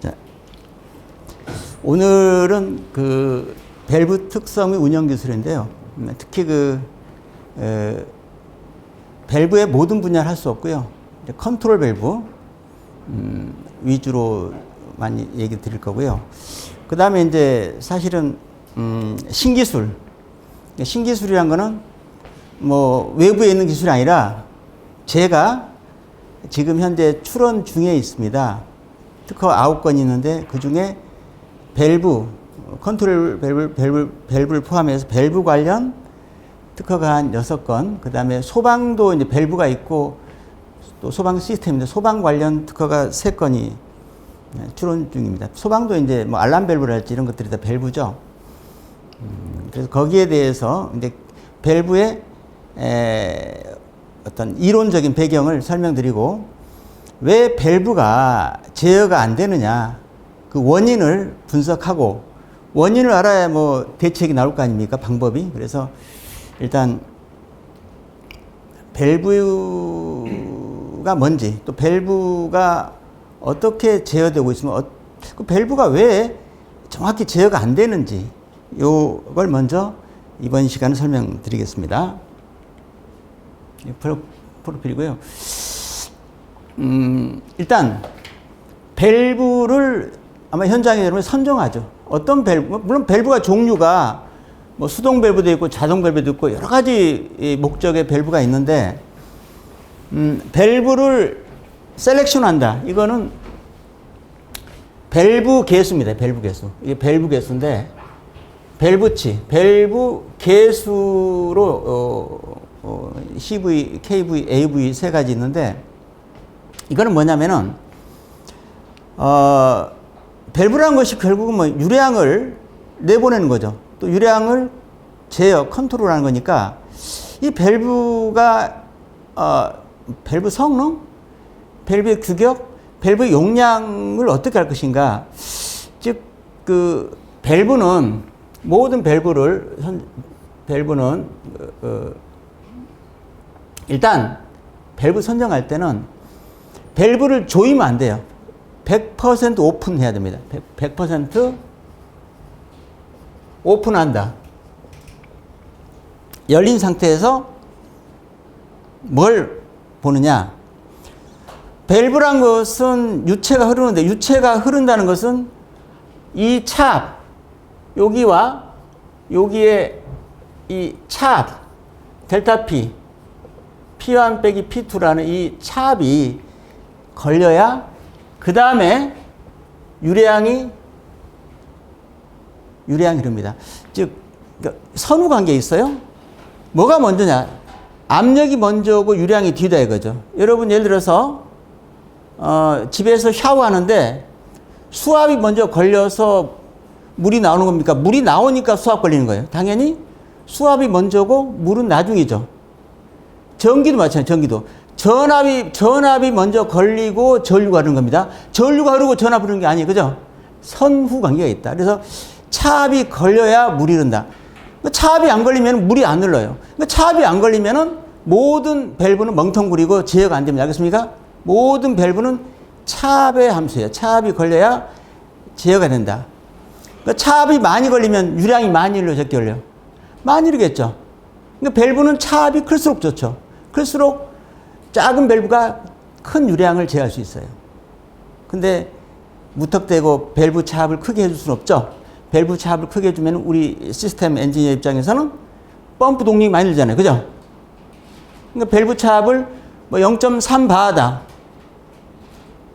자, 오늘은 그 밸브 특성의 운영 기술인데요. 특히 밸브의 모든 분야를 할 수 없고요. 컨트롤 밸브 위주로 많이 얘기 드릴 거고요. 그 다음에 이제 사실은 신기술. 신기술이란 거는 뭐 외부에 있는 기술이 아니라 제가 지금 현재 출원 중에 있습니다. 특허 9건 있는데 그 중에 밸브, 컨트롤 밸브를 포함해서 밸브 관련 특허가 한 6건, 그 다음에 소방도 이제 밸브가 있고 또 소방 시스템인데 소방 관련 특허가 3건이 출원 중입니다. 소방도 이제 뭐 알람 밸브랄지 이런 것들이 다 밸브죠. 그래서 거기에 대해서 이제 밸브의 어떤 이론적인 배경을 설명드리고 왜 밸브가 제어가 안 되느냐 그 원인을 분석하고 원인을 알아야 뭐 대책이 나올 거 아닙니까? 방법이. 그래서 일단 밸브가 뭔지 또 밸브가 어떻게 제어되고 있으면 그 밸브가 왜 정확히 제어가 안 되는지 요걸 먼저 이번 시간에 설명드리겠습니다. 프로필이고요. 일단 밸브를 아마 현장에 여러분 선정하죠. 어떤 밸브, 물론 밸브가 종류가 뭐 수동 밸브도 있고 자동 밸브도 있고 여러 가지 목적의 밸브가 있는데 밸브를 셀렉션한다. 이거는 밸브 개수입니다. 밸브 개수. 이게 밸브 개수인데 밸브치, 밸브 개수로 CV, KV, AV 세 가지 있는데 이거는 뭐냐면은 밸브라는 것이 결국은 뭐 유량을 내보내는 거죠. 또 유량을 제어, 컨트롤하는 거니까 이 밸브가 밸브 성능, 밸브의 규격, 밸브의 용량을 어떻게 할 것인가. 즉 그 밸브는 모든 밸브는 일단 밸브 선정할 때는 밸브를 조이면 안 돼요. 100% 오픈해야 됩니다. 100% 오픈한다. 열린 상태에서 뭘 보느냐. 밸브란 것은 유체가 흐르는데 유체가 흐른다는 것은 이 찹, 여기와 여기에 이 찹, 델타 P, P1 빼기 P2라는 이 찹이 걸려야 그 다음에 유량이 흐릅니다. 즉 선후 관계 있어요. 뭐가 먼저냐? 압력이 먼저고 유량이 뒤다 이거죠. 여러분 예를 들어서 집에서 샤워하는데 수압이 먼저 걸려서 물이 나오는 겁니까? 물이 나오니까 수압 걸리는 거예요. 당연히 수압이 먼저고 물은 나중이죠. 전기도 마찬가지예요. 전기도. 전압이 먼저 걸리고 전류가 흐르는 겁니다. 전류가 흐르고 전압이 흐르는 게 아니에요. 그죠? 선후 관계가 있다. 그래서 차압이 걸려야 물이 흐른다. 차압이 안 걸리면 물이 안 흘러요. 차압이 안 걸리면 모든 밸브는 멍텅구리고 제어가 안 됩니다. 알겠습니까? 모든 밸브는 차압의 함수예요. 차압이 걸려야 제어가 된다. 차압이 많이 걸리면 유량이 많이 흘려 적게 흘려요? 많이 흐르겠죠. 밸브는 차압이 클수록 좋죠. 클수록 작은 밸브가 큰 유량을 제어할 수 있어요. 근데 무턱대고 밸브 차압을 크게 해줄 수는 없죠. 밸브 차압을 크게 해주면 우리 시스템 엔지니어 입장에서는 펌프 동력이 많이 들잖아요. 그죠? 그러니까 밸브 차압을 뭐 0.3바다.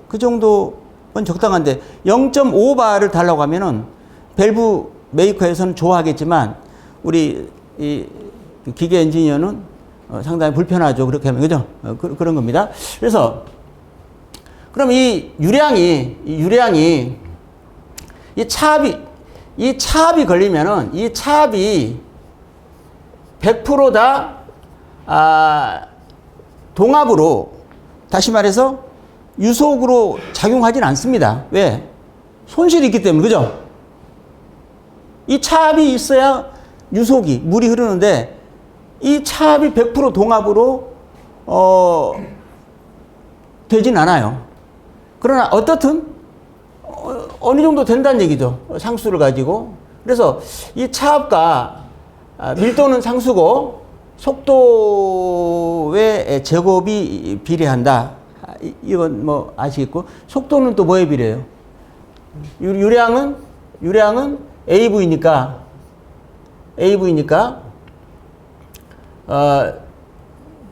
그 정도는 적당한데 0.5바를 달라고 하면은 밸브 메이커에서는 좋아하겠지만 우리 이 기계 엔지니어는 상당히 불편하죠. 그렇게 하면. 그죠? 그런 겁니다. 그래서 그럼 이 유량이 이 차압이 걸리면은 이 차압이 100% 다 동압으로 다시 말해서 유속으로 작용하진 않습니다. 왜? 손실이 있기 때문에. 그죠? 이 차압이 있어야 유속이 물이 흐르는데 이 차압이 100% 동압으로 되진 않아요. 그러나 어떻든 어느 정도 된다는 얘기죠. 상수를 가지고. 그래서 이 차압과 밀도는 상수고 속도의 제곱이 비례한다. 이건 뭐 아시겠고, 속도는 또 뭐에 비례해요? 유량은 AV니까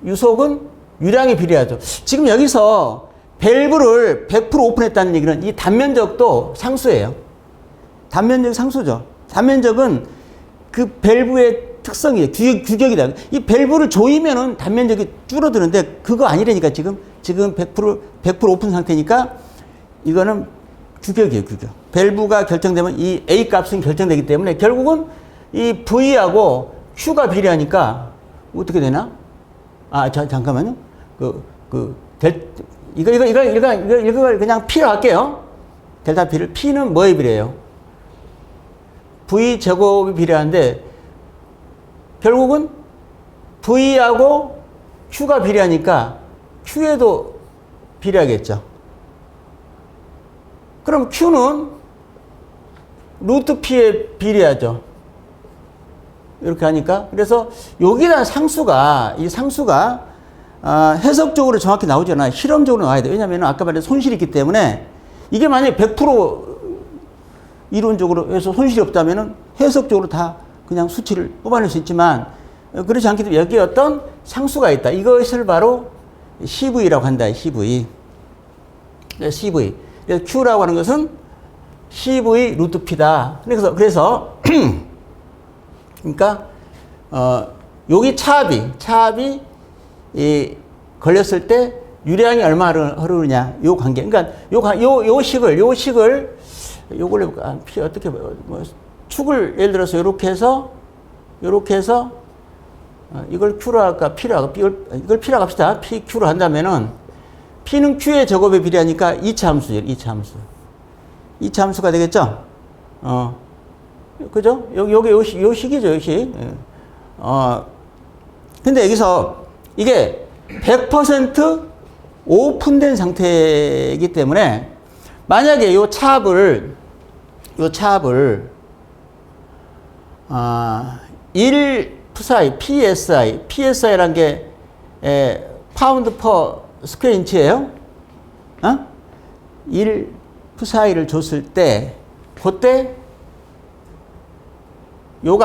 유속은 유량에 비례하죠. 지금 여기서 밸브를 100% 오픈했다는 얘기는 이 단면적도 상수예요. 단면적 상수죠. 단면적은 그 밸브의 특성이에요. 규격이다. 이 밸브를 조이면은 단면적이 줄어드는데 그거 아니라니까 지금 100% 오픈 상태니까 이거는 규격이에요, 규격. 밸브가 결정되면 이 A 값은 결정되기 때문에 결국은 이 V하고 Q가 비례하니까 어떻게 되나? 잠깐만요. 이거 그냥 P로 할게요. 델타 P를. P는 뭐에 비례해요? V 제곱이 비례한데 결국은 V하고 Q가 비례하니까 Q에도 비례하겠죠. 그럼 Q는 루트 P에 비례하죠. 이렇게 하니까. 그래서 여기에 대한 이 상수가 해석적으로 정확히 나오잖아요. 실험적으로 나와야 돼요. 왜냐하면 아까 말한 손실이 있기 때문에 이게 만약에 100% 이론적으로 해서 손실이 없다면 해석적으로 다 그냥 수치를 뽑아낼 수 있지만 그렇지 않기 때문에 여기에 어떤 상수가 있다. 이것을 바로 CV라고 한다. CV. CV. 그래서 Q라고 하는 것은 CV 루트 P다. 그래서 그러니까 여기 차압이 걸렸을 때 유량이 얼마 흐르느냐 요 관계. 그러니까 요 식을 요걸 어떻게 축을 예를 들어서 이렇게 해서 이걸 Q로 할까 P로 할까 이걸 P로 합시다. P Q로 한다면은 P는 Q의 제곱에 비례하니까 2차 함수죠. 2차 함수가 되겠죠? 그죠? 요 식이죠, 요 식. 근데 여기서 이게 100% 오픈된 상태이기 때문에 만약에 요 차압을 1 PSI라는 게 파운드 퍼 스퀘어 인치예요. 1 PSI를 줬을 때 그때 요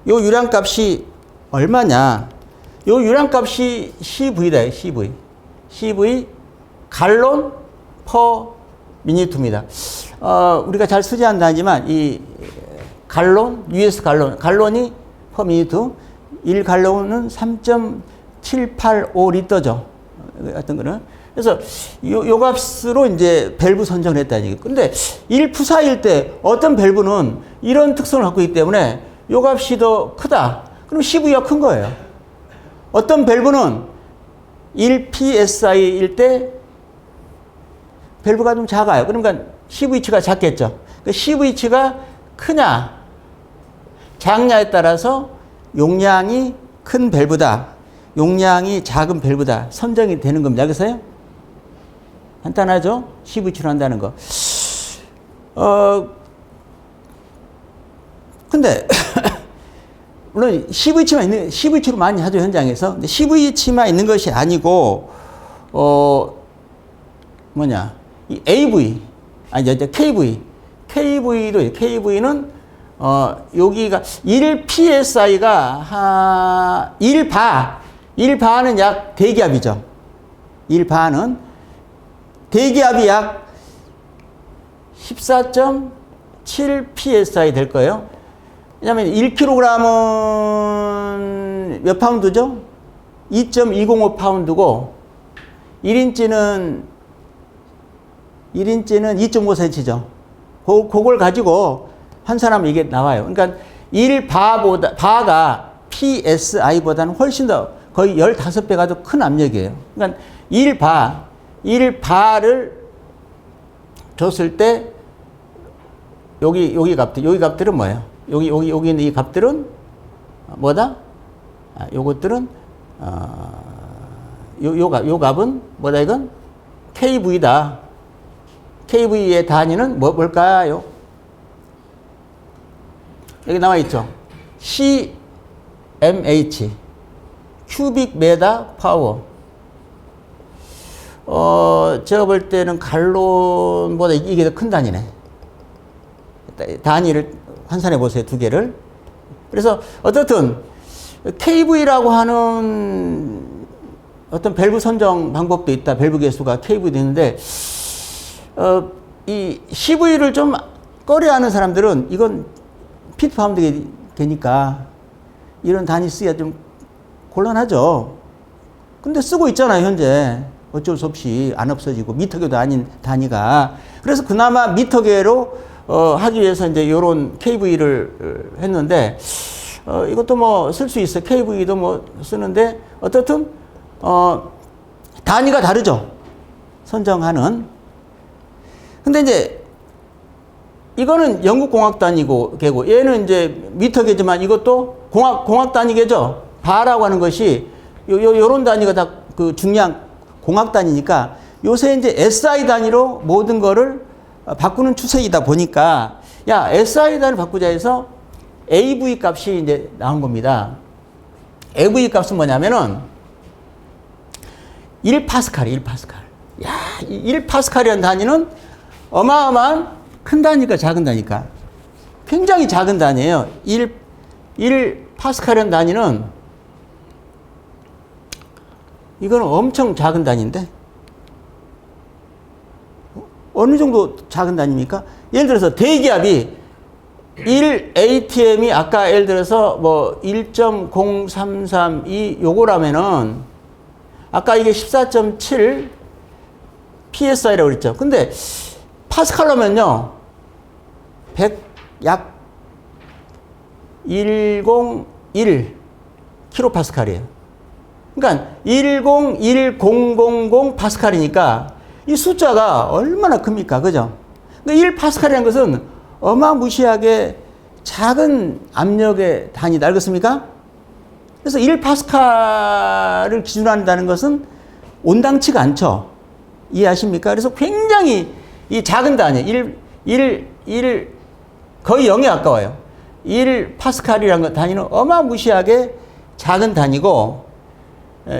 유량 값이 얼마냐? 요 유량 값이 CV다. CV 갈론 퍼 미니투입니다. 우리가 잘 쓰지 않나지만 이 갈론, US 갈론이 퍼 미니투 1갈론은 3.785 리터죠. 어떤 거는. 그래서 요 값으로 이제 밸브 선정을 했다는 얘기. 근데 1 푸사일 때 어떤 밸브는 이런 특성을 갖고 있기 때문에 요 값이 더 크다. 그럼 CV가 큰 거예요. 어떤 밸브는 1 PSI일 때 밸브가 좀 작아요. 그러니까 CV치가 작겠죠. 그 CV치가 크냐, 작냐에 따라서 용량이 큰 밸브다, 용량이 작은 밸브다 선정이 되는 겁니다. 그래서요. 간단하죠? CV치로 한다는 거. 근데 물론 CV치로 많이 하죠, 현장에서. 근데 CV치만 있는 것이 아니고 이 AV, KV는 여기가 1 PSI가 1바는 약 대기압이죠. 1바는 대기압이 약 14.7 PSI 될 거예요. 왜냐면 1kg은 몇 파운드죠? 2.205 파운드고 1인치는 2.5cm죠. 그걸 가지고 한 사람은 이게 나와요. 그러니까 1바가 PSI보다는 훨씬 더 거의 15배가 더 큰 압력이에요. 그러니까 1바를 줬을 때 여기 값들은 뭐예요? 여기 있는 이 값들은 뭐다? 요것들은 요 값은 뭐다 이건? KV다. KV의 단위는 뭘까요? 여기 나와 있죠. CMH. 큐빅 메다 파워. 제가 볼 때는 갈론보다 이게 더 큰 단위네. 단위를 환산해 보세요. 두 개를. 그래서 어떻든 KV라고 하는 어떤 밸브 선정 방법도 있다. 밸브 개수가 KV도 있는데 이 CV를 좀 꺼려하는 사람들은 이건 피트 파운드 되니까 이런 단위 쓰기가 좀 곤란하죠. 근데 쓰고 있잖아요, 현재. 어쩔 수 없이 안 없어지고 미터계도 아닌 단위가. 그래서 그나마 미터계로 하기 위해서 이제 이런 KV를 했는데 이것도 뭐 쓸 수 있어요. KV도 뭐 쓰는데 어떻든 단위가 다르죠. 선정하는. 근데 이제 이거는 영국 공학 단위고 개고 얘는 이제 미터계지만 이것도 공학 단위계죠. 바라고 하는 것이 요런 단위가 다 그 중량 공학 단위니까 요새 이제 SI 단위로 모든 거를 바꾸는 추세이다 보니까 야, SI 단위를 바꾸자 해서 AV 값이 이제 나온 겁니다. AV 값은 뭐냐면은 1파스칼이에요, 1파스칼. 야, 1파스칼이라는 단위는 어마어마한 큰 단위가 작은 단위니까. 굉장히 작은 단위예요. 1파스칼이라는 단위는 이거는 엄청 작은 단위인데 어느 정도 작은 단위입니까? 예를 들어서 대기압이 1ATM이 아까 예를 들어서 뭐 1.0332 요거라면은 아까 이게 14.7 PSI라고 그랬죠. 근데 파스칼로면요 약 101 킬로파스칼이에요. 그러니까 101,000 파스칼이니까 이 숫자가 얼마나 큽니까? 그죠? 그러니까 1파스칼이라는 것은 어마무시하게 작은 압력의 단위다. 알겠습니까? 그래서 1파스칼을 기준으로 한다는 것은 온당치가 않죠. 이해하십니까? 그래서 굉장히 이 작은 단위, 거의 0에 가까워요. 1파스칼이라는 단위는 어마무시하게 작은 단위고,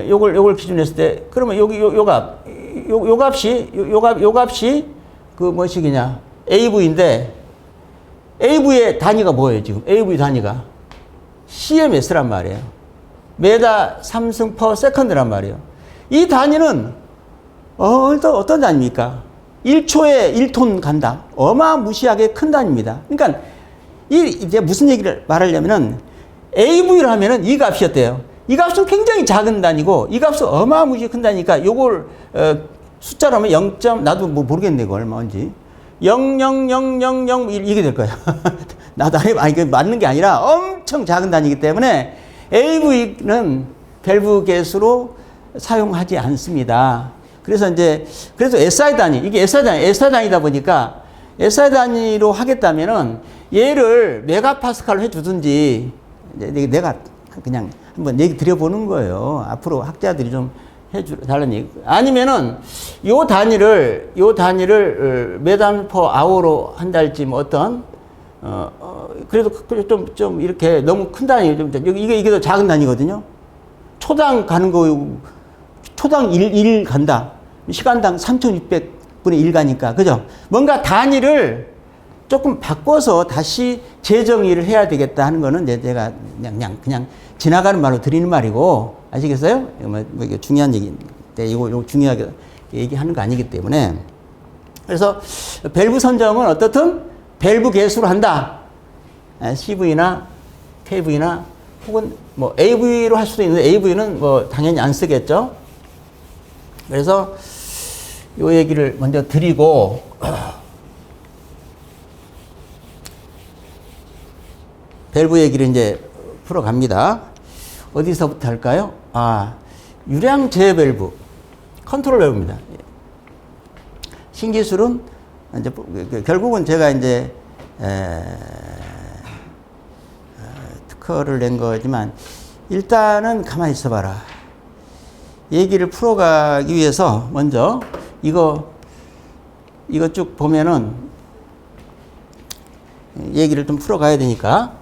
요걸 기준으로 했을 때, 그러면 요 값이 그 뭐시기냐, AV인데, AV의 단위가 뭐예요, 지금? AV 단위가? CMS란 말이에요. 메다 3승 퍼 세컨드란 말이에요. 이 단위는, 어떤 단위입니까? 1초에 1톤 간다. 어마무시하게 큰 단위입니다. 그러니까, 이제 무슨 얘기를 말하려면은, AV를 하면은 이 값이었대요. 이 값은 굉장히 작은 단위고, 이 값은 어마무시하게 큰 단위니까, 요걸, 숫자로 하면 0. 나도 뭐 모르겠네, 이거 얼마인지. 0.0000 이게 될 거야. 나도 아니, 이게 맞는 게 아니라 엄청 작은 단위이기 때문에 AV는 밸브 개수로 사용하지 않습니다. 그래서 SI 단위, 이게 SI 단위다 보니까 SI 단위로 하겠다면은 얘를 메가파스칼로 해주든지 내가 그냥 한번 얘기 드려보는 거예요. 앞으로 학자들이 좀 해달라는 얘기. 아니면은, 요 단위를 메담 퍼 아워로 한달지 뭐 어떤, 그래도 좀 이렇게 너무 큰 단위, 이게 더 작은 단위거든요. 초당 가는 거, 초당 1 간다. 시간당 3600분의 1 가니까. 그죠? 뭔가 단위를 조금 바꿔서 다시 재정의를 해야 되겠다 하는 거는 제가 그냥 지나가는 말로 드리는 말이고, 아시겠어요? 이거 중요한 얘기인데, 이거 중요하게 얘기하는 거 아니기 때문에. 그래서 밸브 선정은 어떻든 밸브 개수로 한다. CV나 KV나 혹은 뭐 AV로 할 수도 있는데 AV는 뭐 당연히 안 쓰겠죠. 그래서 요 얘기를 먼저 드리고, 밸브 얘기를 이제 풀어갑니다. 어디서부터 할까요? 유량 제어 밸브, 컨트롤 밸브입니다. 신기술은 이제 결국은 제가 이제 특허를 낸 거지만 일단은 가만히 있어봐라. 얘기를 풀어가기 위해서 먼저 이거 쭉 보면은 얘기를 좀 풀어가야 되니까.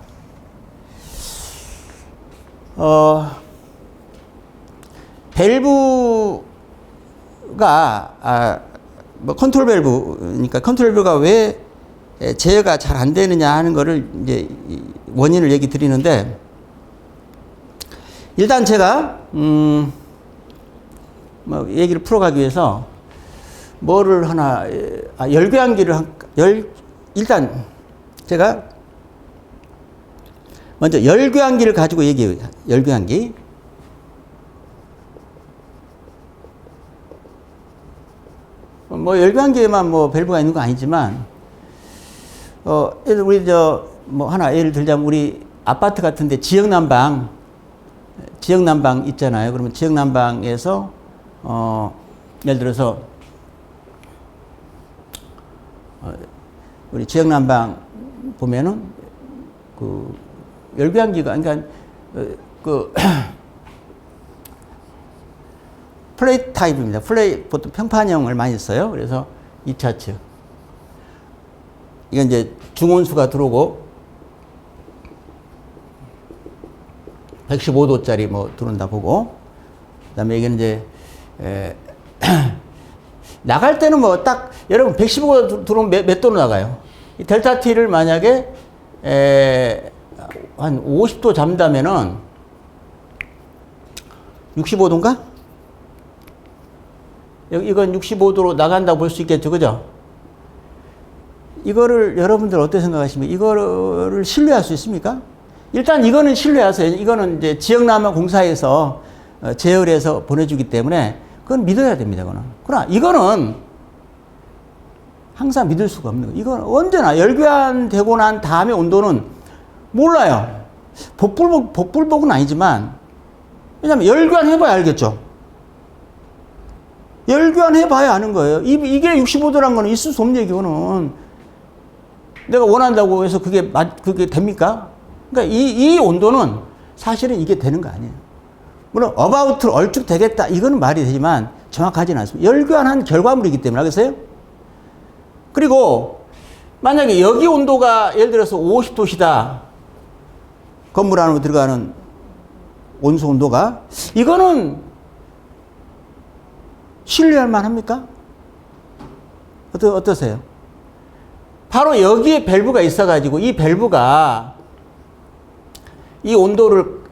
밸브가, 뭐 컨트롤 밸브니까 컨트롤 밸브가 왜 제어가 잘 안 되느냐 하는 거를 이제 원인을 얘기 드리는데, 일단 제가, 뭐 얘기를 풀어가기 위해서 뭐를 하나, 열교환기를, 일단 제가 먼저 열교환기를 가지고 얘기해요. 열교환기. 뭐 열교환기에만 뭐 밸브가 있는 건 아니지만, 우리 뭐 하나 예를 들자면 우리 아파트 같은데 지역난방 있잖아요. 그러면 지역난방에서 예를 들어서 우리 지역난방 보면은 그 열교환기가, 그러니까 그 플레이 타입입니다. 보통 평판형을 많이 써요. 그래서 이 차트. 이건 이제 중온수가 들어오고 115도짜리 뭐 들어온다 보고, 그다음에 이게 이제 나갈 때는 뭐 딱 여러분 115도 들어오면 몇 도로 나가요? 이 델타 T를 만약에 한 50도 잡는다면은 65도인가? 이건 65도로 나간다고 볼 수 있겠죠, 그죠? 이거를 여러분들 어떻게 생각하십니까? 이거를 신뢰할 수 있습니까? 일단 이거는 신뢰하세요. 이거는 이제 지역난방 공사에서 제어해서 보내주기 때문에 그건 믿어야 됩니다. 그러나 이거는 항상 믿을 수가 없는 거예요. 이건 언제나 열교환되고 난 다음에 온도는 몰라요. 복불복은 아니지만, 왜냐면 열교환 해봐야 알겠죠. 열교환 해봐야 아는 거예요. 이게 65도란 거는 있을 수 없는 얘기고는, 내가 원한다고 해서 그게 됩니까? 그러니까 이 온도는 사실은 이게 되는 거 아니에요. 물론 어바웃으로 얼쭉 되겠다 이거는 말이 되지만 정확하지는 않습니다. 열교환한 결과물이기 때문에. 알겠어요? 그리고 만약에 여기 온도가 예를 들어서 50도시다. 건물 안으로 들어가는 온수 온도가, 이거는 신뢰할 만합니까? 어떠세요? 바로 여기에 밸브가 있어가지고 이 밸브가 이 온도를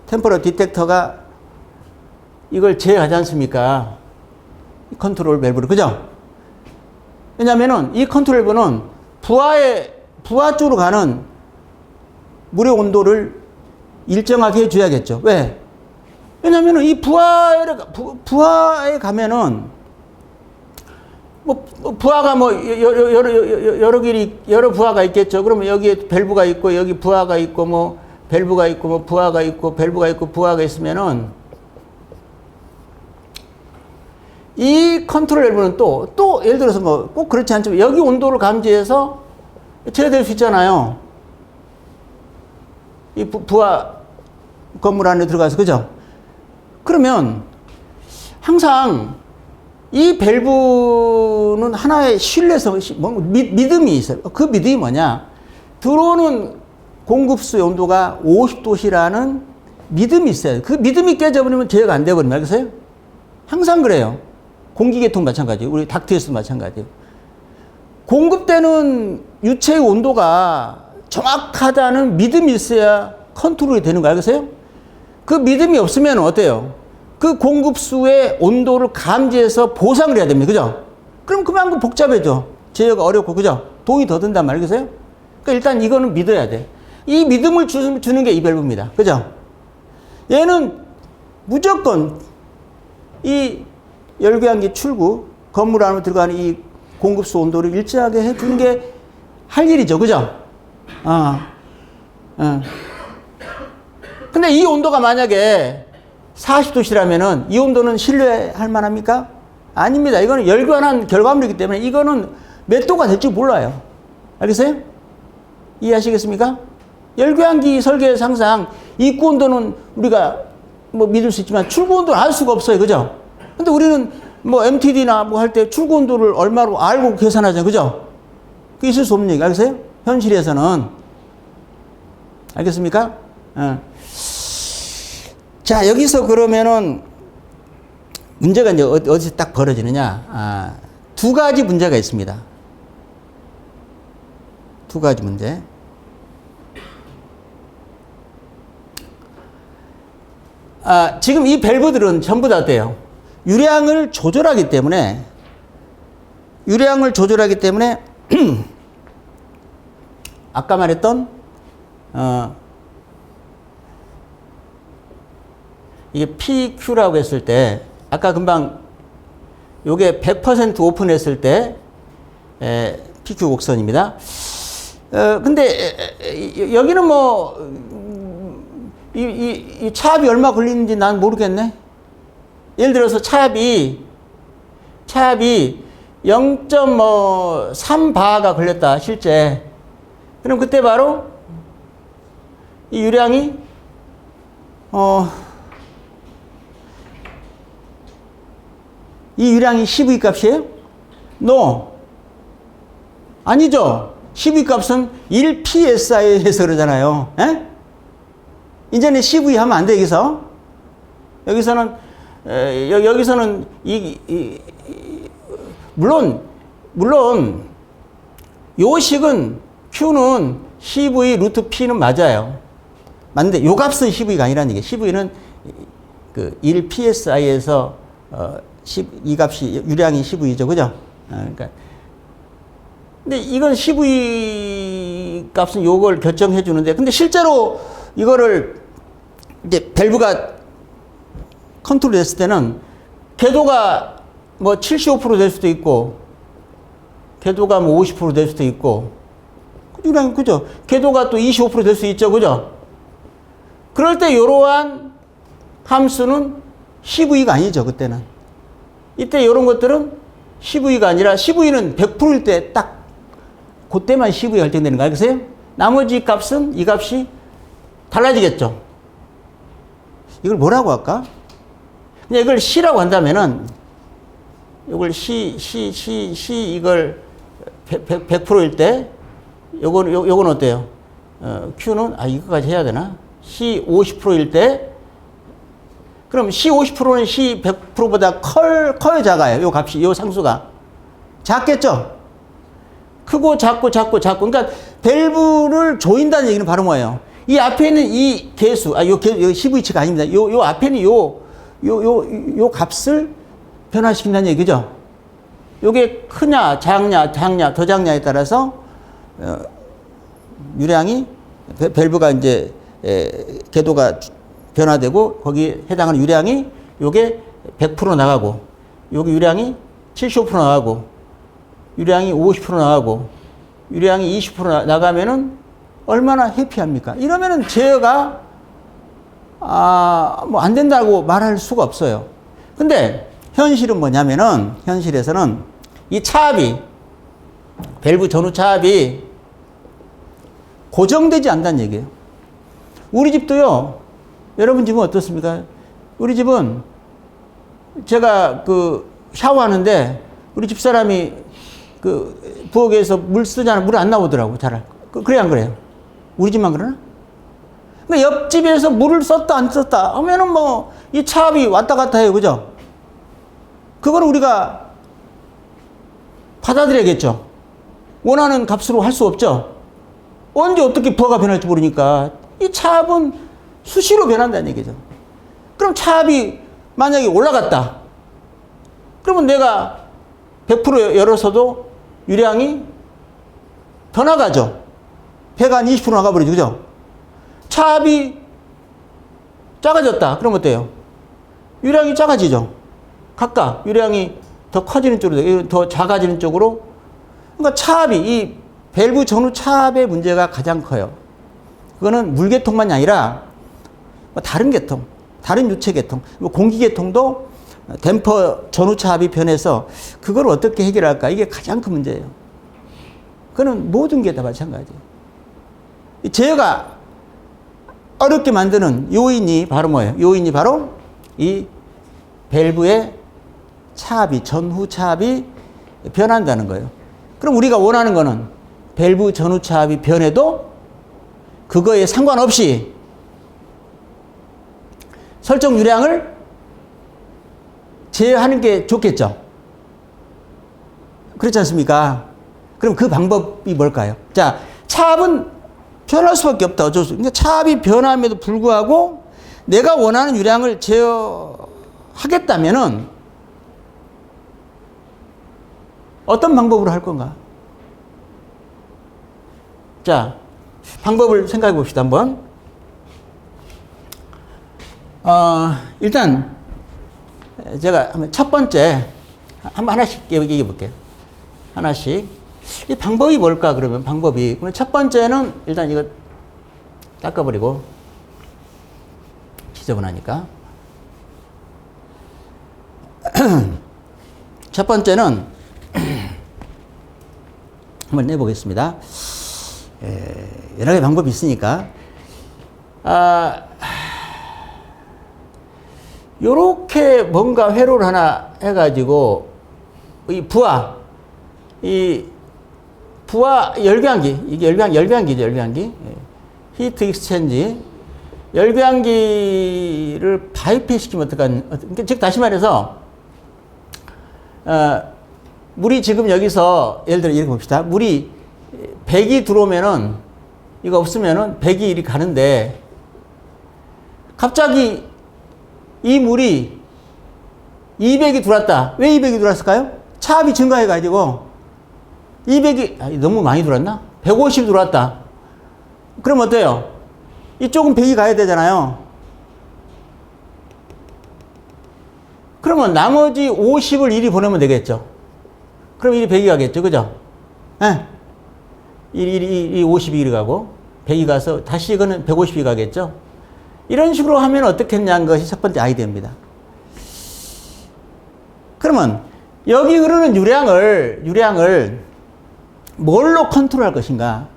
템퍼러 디텍터가 이걸 제어하지 않습니까? 이 컨트롤 밸브를. 그죠? 왜냐면은 이 컨트롤 밸브는 부하 쪽으로 가는 물의 온도를 일정하게 해줘야겠죠. 왜? 왜냐면은 이 부하에 가면은 뭐 부하가 뭐 여러 부하가 있겠죠. 그러면 여기에 밸브가 있고 여기 부하가 있고 뭐 밸브가 있고 뭐 부하가 있고 밸브가 있고 부하가 있으면은 이 컨트롤 밸브는 또 예를 들어서 뭐 꼭 그렇지 않지만 여기 온도를 감지해서 제어될 수 있잖아요. 이 부하 건물 안에 들어가서. 그죠? 그러면 항상 이 밸브는 하나의 신뢰성, 믿음이 있어요. 그 믿음이 뭐냐? 들어오는 공급수의 온도가 50도시라는 믿음이 있어요. 그 믿음이 깨져버리면 제어가 안 돼버립니다. 알겠어요? 항상 그래요. 공기계통 마찬가지예요. 우리 닥트에서도 마찬가지예요. 공급되는 유체의 온도가 정확하다는 믿음이 있어야 컨트롤이 되는 거 알겠어요? 그 믿음이 없으면 어때요? 그 공급수의 온도를 감지해서 보상을 해야 됩니다. 그죠? 그럼 그만큼 복잡해져. 제어가 어렵고, 그죠? 돈이 더 든단 말이겠어요? 그러니까 일단 이거는 믿어야 돼. 이 믿음을 주는 게 이 밸브입니다. 그죠? 얘는 무조건 이 열교환기 출구, 건물 안으로 들어가는 이 공급수 온도를 일정하게 해주는 게 할 일이죠. 그죠? 근데 이 온도가 만약에 40도시라면은 이 온도는 신뢰할 만합니까? 아닙니다. 이거는 열교환한 결과물이기 때문에 이거는 몇 도가 될지 몰라요. 알겠어요? 이해하시겠습니까? 열교환기 설계에서 항상 입구 온도는 우리가 뭐 믿을 수 있지만 출구 온도는 알 수가 없어요. 그죠? 근데 우리는 뭐 MTD나 뭐 할 때 출구 온도를 얼마로 알고 계산하잖아요. 그죠? 그게 있을 수 없는 얘기. 알겠어요? 현실에서는. 알겠습니까? 자, 여기서 그러면은 문제가 이제 어디서 딱 벌어지느냐. 두 가지 문제가 있습니다. 두 가지 문제. 지금 이 밸브들은 전부 다 어때요? 유량을 조절하기 때문에 아까 말했던 이게 PQ라고 했을 때 아까 금방 요게 100% 오픈했을 때 PQ 곡선입니다. 근데 여기는 뭐 이 차압이 얼마 걸리는지 난 모르겠네. 예를 들어서 차압이 0.3바가 걸렸다 실제. 그럼 그때 바로 이 유량이 이 유량이 CV 값이에요? No. 아니죠. CV 값은 1psi에서 그러잖아요. 에? 이제는 CV 하면 안 돼, 여기서는 물론 요 식은 Q는 CV 루트 P는 맞아요. 맞는데 요 값은 CV가 아니라는 얘기예요. CV는 그 1psi에서 이 값이 유량이 CV죠. 그죠? 그러니까 근데 이건 CV 값은 요걸 결정해 주는데 근데 실제로 이거를 이제 밸브가 컨트롤 됐을 때는 궤도가 뭐 75% 될 수도 있고 궤도가 뭐 50% 될 수도 있고 유량 그죠? 궤도가 또 25% 될 수 있죠. 그죠? 그럴 때 이러한 함수는 CV가 아니죠. 그때는. 이때 이런 것들은 CV가 아니라 CV는 100%일 때 딱 그때만 CV 결정되는 거 알겠어요? 나머지 값은 이 값이 달라지겠죠. 이걸 뭐라고 할까? 그냥 이걸 C라고 한다면은 이걸 C 이걸 100%일 때 요건 어때요? Q는 이거까지 해야 되나? C 50%일 때 그럼 C 50%는 C 100%보다 커요, 작아요? 요 값이, 요 상수가. 작겠죠? 크고 작고. 그러니까 밸브를 조인다는 얘기는 바로 뭐예요? 이 앞에 있는 이 개수, 요 CV치가 아닙니다. 요 앞에 있는 요 값을 변화시킨다는 얘기죠. 요게 크냐, 작냐, 더 작냐에 따라서, 유량이, 밸브가 이제, 궤도가 변화되고, 거기에 해당하는 유량이, 요게 100% 나가고, 여기 유량이 75% 나가고, 유량이 50% 나가고, 유량이 20% 나가면은, 얼마나 해피합니까? 이러면은 제어가 뭐 안 된다고 말할 수가 없어요. 근데 현실은 뭐냐면은 현실에서는 이 차압이 밸브 전후 차압이 고정되지 않는다는 얘기예요. 우리 집도요. 여러분 집은 어떻습니까? 우리 집은 제가 그 샤워하는데 우리 집사람이 그 부엌에서 물 쓰잖아. 물 안 나오더라고. 잘. 그래 안 그래요? 우리 집만 그러나? 그러니까 옆집에서 물을 썼다 안 썼다 하면은 뭐 이 차압이 왔다 갔다 해요. 그죠? 그걸 우리가 받아들여야겠죠. 원하는 값으로 할 수 없죠. 언제 어떻게 부하가 변할지 모르니까 이 차압은 수시로 변한다는 얘기죠. 그럼 차압이 만약에 올라갔다. 그러면 내가 100% 열어서도 유량이 더 나가죠. 배가 한 20% 나가버리죠. 그죠? 차압이 작아졌다. 그럼 어때요? 유량이 작아지죠. 각각 유량이 더 커지는 쪽으로, 더 작아지는 쪽으로. 그러니까 차압이, 이 밸브 전후 차압의 문제가 가장 커요. 그거는 물계통만이 아니라 다른 계통, 다른 유체 계통, 공기 계통도 댐퍼 전후 차압이 변해서 그걸 어떻게 해결할까? 이게 가장 큰 문제예요. 그거는 모든 게 다 마찬가지예요. 제어가 어렵게 만드는 요인이 바로 뭐예요? 요인이 바로 이 밸브의 차압이, 전후 차압이 변한다는 거예요. 그럼 우리가 원하는 거는 밸브 전후 차압이 변해도 그거에 상관없이 설정 유량을 제어하는 게 좋겠죠. 그렇지 않습니까? 그럼 그 방법이 뭘까요? 자, 차압은 변할 수밖에 없다. 어쩔 수 없어. 그러니까 차압이 변함에도 불구하고 내가 원하는 유량을 제어하겠다면은 어떤 방법으로 할 건가? 자, 방법을 생각해 봅시다, 한번. 일단, 제가 첫 번째, 하나씩 얘기해 볼게요. 하나씩. 이 방법이 뭘까, 그러면 방법이. 첫 번째는 일단 이거 닦아버리고, 지저분하니까. 첫 번째는, 한번 내보겠습니다. 여러 가지 방법이 있으니까. 요렇게 뭔가 회로를 하나 해가지고, 이 부하 열배한기, 이게 열배한기죠, 열배한기. 히트 익스체인지. 열배한기를 바이패스 시키면 어떡하니, 즉, 다시 말해서, 물이 지금 여기서, 예를 들어 이렇게 봅시다. 물이 100이 들어오면은, 이거 없으면은 100이 이리 가는데, 갑자기 이 물이 200이 들어왔다. 왜 200이 들어왔을까요? 차압이 증가해가지고, 200이, 너무 많이 들어왔나? 150이 들어왔다. 그럼 어때요? 이쪽은 100이 가야 되잖아요. 그러면 나머지 50을 이리 보내면 되겠죠. 그럼 이리 100이 가겠죠. 그죠? 예. 이 50이 이리 가고, 100이 가서 다시 이거는 150이 가겠죠. 이런 식으로 하면 어떻겠냐는 것이 첫 번째 아이디어입니다. 그러면 여기 흐르는 유량을 뭘로 컨트롤할 것인가?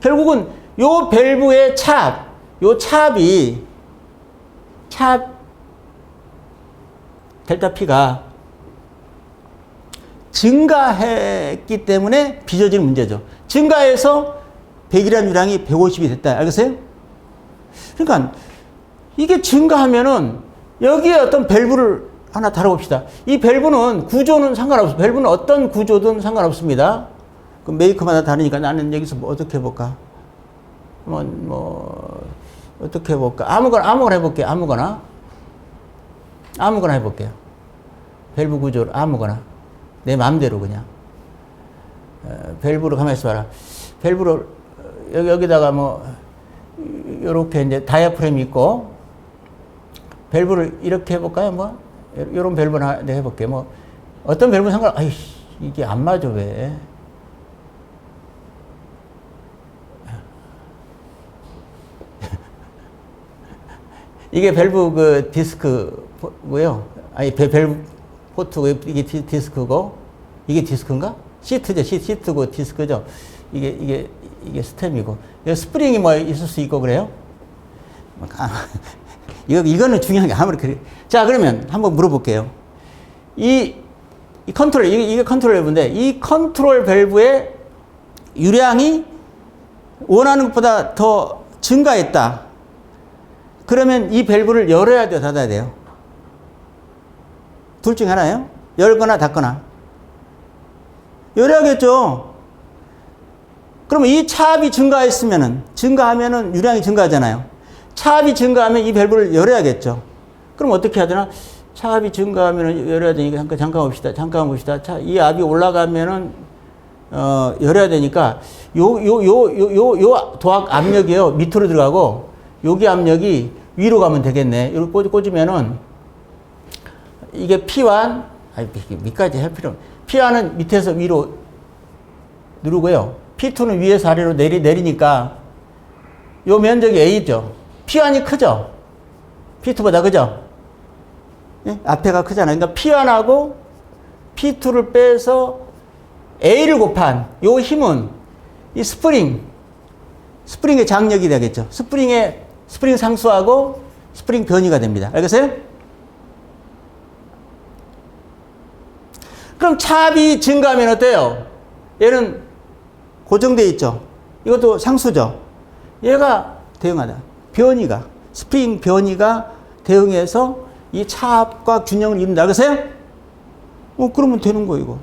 결국은 요 밸브의 차압 델타 P가 증가했기 때문에 빚어지는 문제죠. 증가해서 100이라는 유량이 150이 됐다. 알겠어요? 그러니까 이게 증가하면은 여기에 어떤 밸브를 하나 다뤄봅시다. 이 밸브는 구조는 상관없습니다. 밸브는 어떤 구조든 상관없습니다. 그 메이커마다 다르니까 나는 여기서 뭐 어떻게 해볼까? 어떻게 해볼까? 아무거나 해볼게요. 아무거나 해볼게요. 밸브 구조를 아무거나. 내 마음대로 그냥. 밸브로 가만히 있어봐라. 밸브를 여기다가 요렇게 이제 다이아프램이 있고, 밸브를 이렇게 해볼까요? 요런 밸브를 하나 해볼게요. 어떤 밸브는 이게 안 맞아, 왜? 이게 밸브 그 디스크고요. 밸브 포트고, 이게 디스크고, 이게 디스크인가? 시트죠. 시트고 디스크죠. 이게 스템이고. 여기 스프링이 있을 수 있고 그래요? 이거는 중요한 게 아무리 그래. 자, 그러면 한번 물어볼게요. 이 컨트롤, 이게 컨트롤 밸브인데, 이 컨트롤 밸브의 유량이 원하는 것보다 더 증가했다. 그러면 이 밸브를 열어야 돼요, 닫아야 돼요? 둘 중에 하나예요? 열거나 닫거나. 열어야겠죠. 그러면 이 차압이 증가하면은 유량이 증가하잖아요. 차압이 증가하면 이 밸브를 열어야겠죠. 그럼 어떻게 해야 되나? 차압이 증가하면 열어야 되니까 잠깐 봅시다. 이 압이 올라가면은 열어야 되니까 요 도압 압력이요 밑으로 들어가고, 여기 압력이 위로 가면 되겠네. 이렇게 꽂으면은 이게 P1, 밑까지 할 필요 없네. P1은 밑에서 위로 누르고요. P2는 위에서 아래로 내리니까 요 면적이 A죠. P1이 크죠? P2보다, 그죠? 예? 앞에가 크잖아요. 그러니까 P1하고 P2를 빼서 A를 곱한 요 힘은 이 스프링의 장력이 되겠죠. 스프링 상수하고 스프링 변이가 됩니다. 알겠어요? 그럼 차압이 증가하면 어때요? 얘는 고정되어 있죠. 이것도 상수죠. 얘가 대응하다. 변이가, 스프링 변이가 대응해서 이 차압과 균형을 이룬다. 그러세요? 그러면 되는 거예요, 이거.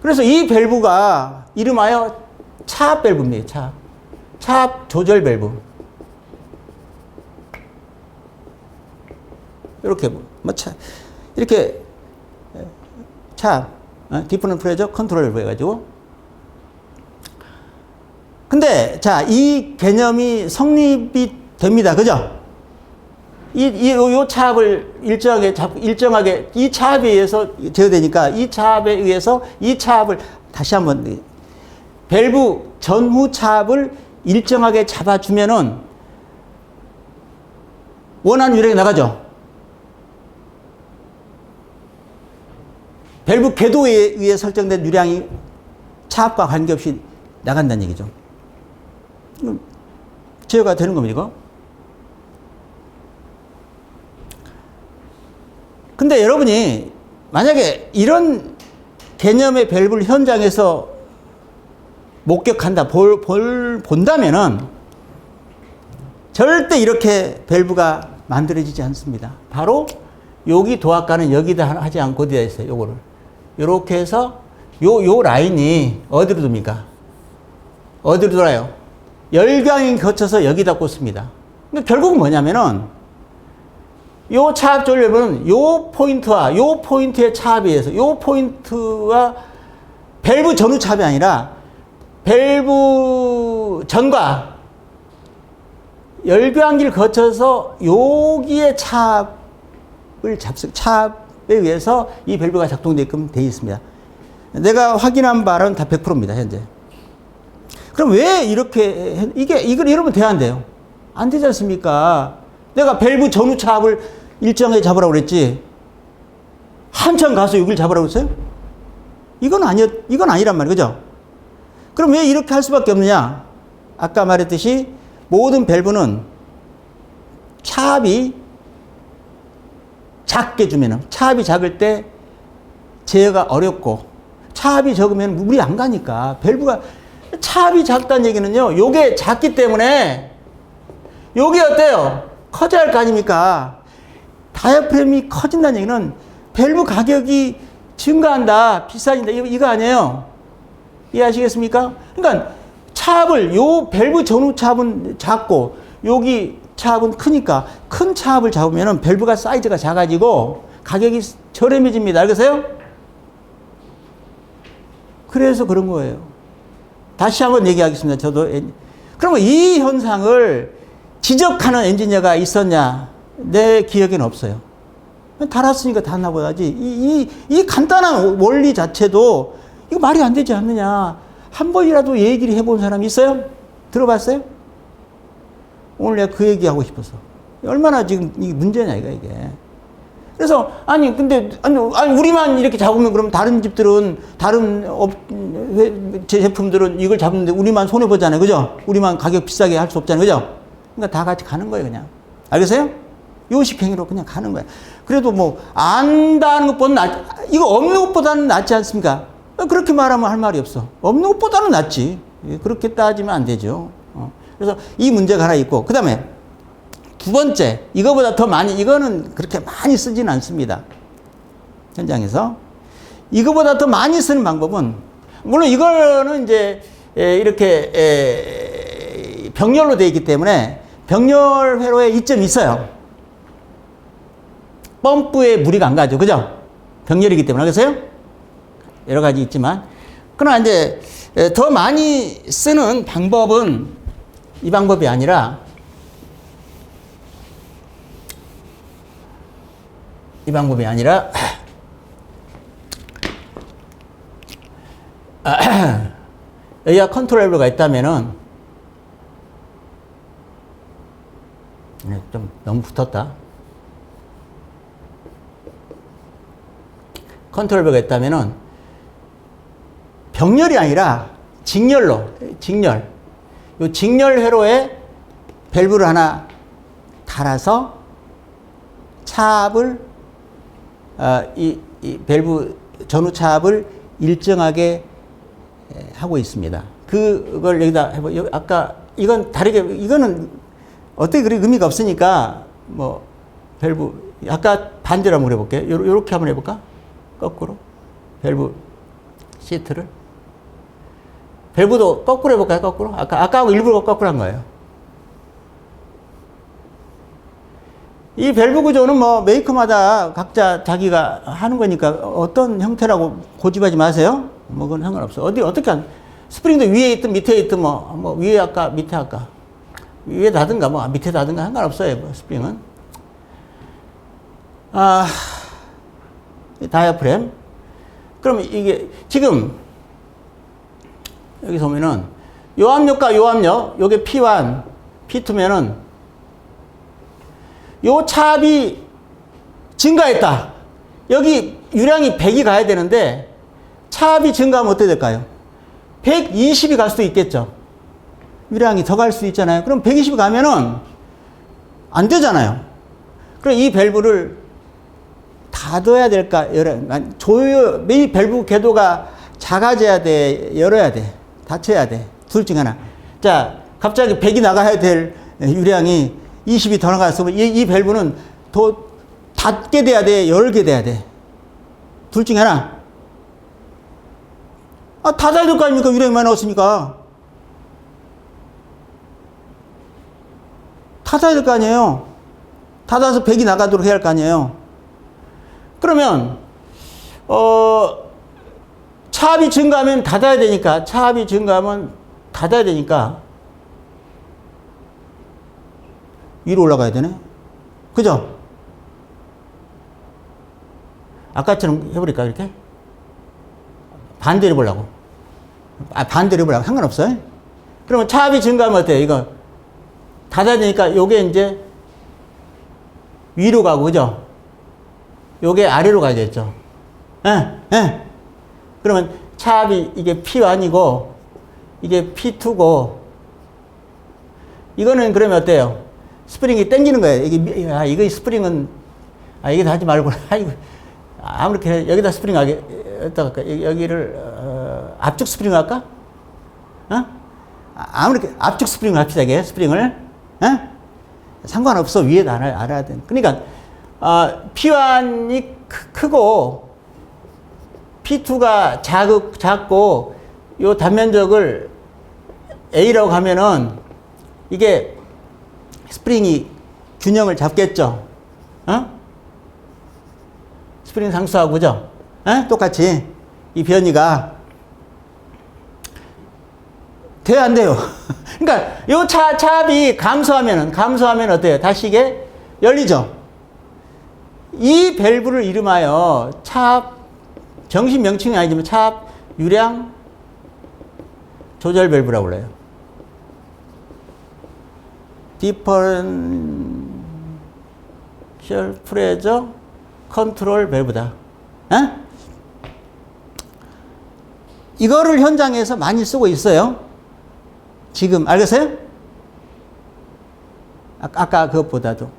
그래서 이 밸브가 이름하여 차압 밸브입니다. 차압. 차압 조절 밸브. 이렇게 이렇게 차압, 디퍼런트 프레저 컨트롤 밸브 해가지고. 근데 자, 이 개념이 성립이 됩니다. 그죠? 요 차압을 일정하게 이 차압에 의해서 제어되니까 이 차압에 의해서 이 차압을 다시 한번 밸브 전후 차압을 일정하게 잡아주면은 원하는 유량이 나가죠. 밸브 궤도에 의해 설정된 유량이 차압과 관계없이 나간다는 얘기죠. 제어가 되는 겁니다, 이거. 근데 여러분이 만약에 이런 개념의 밸브를 현장에서 목격한다, 본다면은 절대 이렇게 밸브가 만들어지지 않습니다. 바로 여기 도합가는 여기다 하지 않고 어디다 있어요, 요거를. 요렇게 해서 요 라인이 어디로 돕니까? 어디로 돌아요? 열강이 거쳐서 여기다 꽂습니다. 근데 결국은 뭐냐면은 요 차압 조절은 요 포인트와 요 포인트의 차압에 의해서 요 포인트와 밸브 전후 차압이 아니라 밸브 전과 열교환기를 거쳐서 여기에 차압에 의해서 이 밸브가 작동되게끔 되어 있습니다. 내가 확인한 바는 다 100%입니다, 현재. 그럼 왜 이렇게, 이걸 이러면 돼야 안 돼요? 안 되지 않습니까? 내가 밸브 전후 차압을 일정하게 잡으라고 그랬지. 한참 가서 여기를 잡으라고 했어요? 이건 아니란 말이에요. 그죠? 그럼 왜 이렇게 할 수밖에 없느냐? 아까 말했듯이 모든 밸브는 차압이 작게 주면은, 차압이 작을 때 제어가 어렵고, 차압이 적으면 물이 안 가니까, 밸브가, 차압이 작다는 얘기는요, 요게 작기 때문에, 요게 어때요? 커져야 할 거 아닙니까? 다이아프램이 커진다는 얘기는 밸브 가격이 증가한다, 비싸진다, 이거 아니에요. 이해하시겠습니까? 그러니까 차압을, 요 밸브 전후 차압은 작고, 여기 차압은 크니까, 큰 차압을 잡으면 밸브가 사이즈가 작아지고, 가격이 저렴해집니다. 알겠어요? 그래서 그런 거예요. 다시 한번 얘기하겠습니다. 저도. 그러면 이 현상을 지적하는 엔지니어가 있었냐? 내 기억에는 없어요. 달았으니까 달나보다지. 이 간단한 원리 자체도 이거 말이 안 되지 않느냐. 한 번이라도 얘기를 해본 사람이 있어요? 들어봤어요? 오늘 내가 그 얘기하고 싶어서. 얼마나 지금 이게 문제냐, 이게. 그래서, 근데, 우리만 이렇게 잡으면 그럼 다른 집들은, 다른 제품들은 이걸 잡는데 우리만 손해보잖아요. 그죠? 우리만 가격 비싸게 할 수 없잖아요. 그죠? 그러니까 다 같이 가는 거예요, 그냥. 알겠어요? 요식행위로 그냥 가는 거예요. 그래도 뭐, 안다는 것보다는 이거 없는 것보다는 낫지 않습니까? 그렇게 말하면 할 말이 없어. 없는 것보다는 낫지. 그렇게 따지면 안 되죠. 그래서 이 문제가 하나 있고, 그 다음에 두 번째, 이거보다 더 많이, 이거는 그렇게 많이 쓰지는 않습니다. 현장에서. 이거보다 더 많이 쓰는 방법은, 물론 이거는 이제, 이렇게, 병렬로 되어 있기 때문에, 병렬 회로에 이점이 있어요. 펌프에 무리가 안 가죠. 그죠? 병렬이기 때문에. 그래서요? 여러 가지 있지만. 그러나 이제, 더 많이 쓰는 방법은 이 방법이 아니라, 여기가 컨트롤 밸브가 있다면은, 좀 너무 붙었다. 컨트롤 밸브가 있다면은, 병렬이 아니라 직렬. 요 직렬 회로에 밸브를 하나 달아서 차압을 이 밸브 전후차압을 일정하게 하고 있습니다. 그걸 여기다 해보. 아까 이건 다르게 이거는 어떻게 그리 의미가 없으니까 뭐 밸브 아까 반대로 한번 해볼게요. 요렇게 한번 해볼까? 거꾸로 밸브 시트를 밸브도 거꾸로 해볼까요? 거꾸로 아까하고 일부러 거꾸로 한 거예요. 이 밸브 구조는 뭐 메이커마다 각자 자기가 하는 거니까 어떤 형태라고 고집하지 마세요. 뭐 그건 상관없어. 어떻게 스프링도 위에 있든 밑에 있든 뭐 위에 할까 밑에 할까 위에 닫든가 뭐 밑에 닫든가 상관없어요. 뭐 스프링은 다이아프램. 그럼 이게 지금 여기서 보면은 요 압력과 요 압력 요게 P1, P2면은 요 차압이 증가했다. 여기 유량이 100이 가야 되는데 차압이 증가하면 어떻게 될까요? 120이 갈 수도 있겠죠. 유량이 더 갈 수도 있잖아요. 그럼 120이 가면은 안 되잖아요. 그럼 이 밸브를 닫아야 될까? 이 밸브 궤도가 작아져야 돼? 열어야 돼? 닫혀야 돼? 둘 중 하나. 자, 갑자기 100이 나가야 될 유량이 20이 더 나갔으면 이 밸브는 더 닫게 돼야 돼? 열게 돼야 돼? 둘 중 하나. 닫아야 될 거 아닙니까? 유량이 많이 나왔으니까. 닫아야 될 거 아니에요? 닫아서 100이 나가도록 해야 할 거 아니에요? 그러면, 차압이 증가하면 닫아야 되니까, 차압이 증가하면 닫아야 되니까, 위로 올라가야 되네? 그죠? 아까처럼 해버릴까, 이렇게? 반대로 해보려고. 반대로 해보려고. 상관없어요. 그러면 차압이 증가하면 어때요? 이거. 닫아야 되니까 요게 이제 위로 가고, 그죠? 요게 아래로 가야겠죠. 예. 그러면 차압이 이게 P1이고, 이게 P2고, 이거는 그러면 어때요? 스프링이 당기는 거예요. 이거 스프링은, 이게 다 하지 말고, 아무렇게 여기다 스프링 하게, 여기를, 압축 스프링 할까? 아무렇게 압축 스프링을 합시다, 이게 스프링을. 상관없어. 위에다 알아야 돼. 그러니까, P1이 크고, P2가 작고, 요 단면적을 A라고 하면은, 이게 스프링이 균형을 잡겠죠? 스프링 상수하고, 그죠? 똑같이. 이 변이가. 돼요, 안 돼요? 그러니까, 요 차압이 감소하면 어때요? 다시 이게 열리죠? 이 밸브를 이름하여 차압, 정식 명칭이 아니지만 차압 유량 조절 밸브라고 불러요. 디퍼런셜 프레저 컨트롤 밸브다. 이거를 현장에서 많이 쓰고 있어요. 지금 알겠어요? 아까 그것보다도.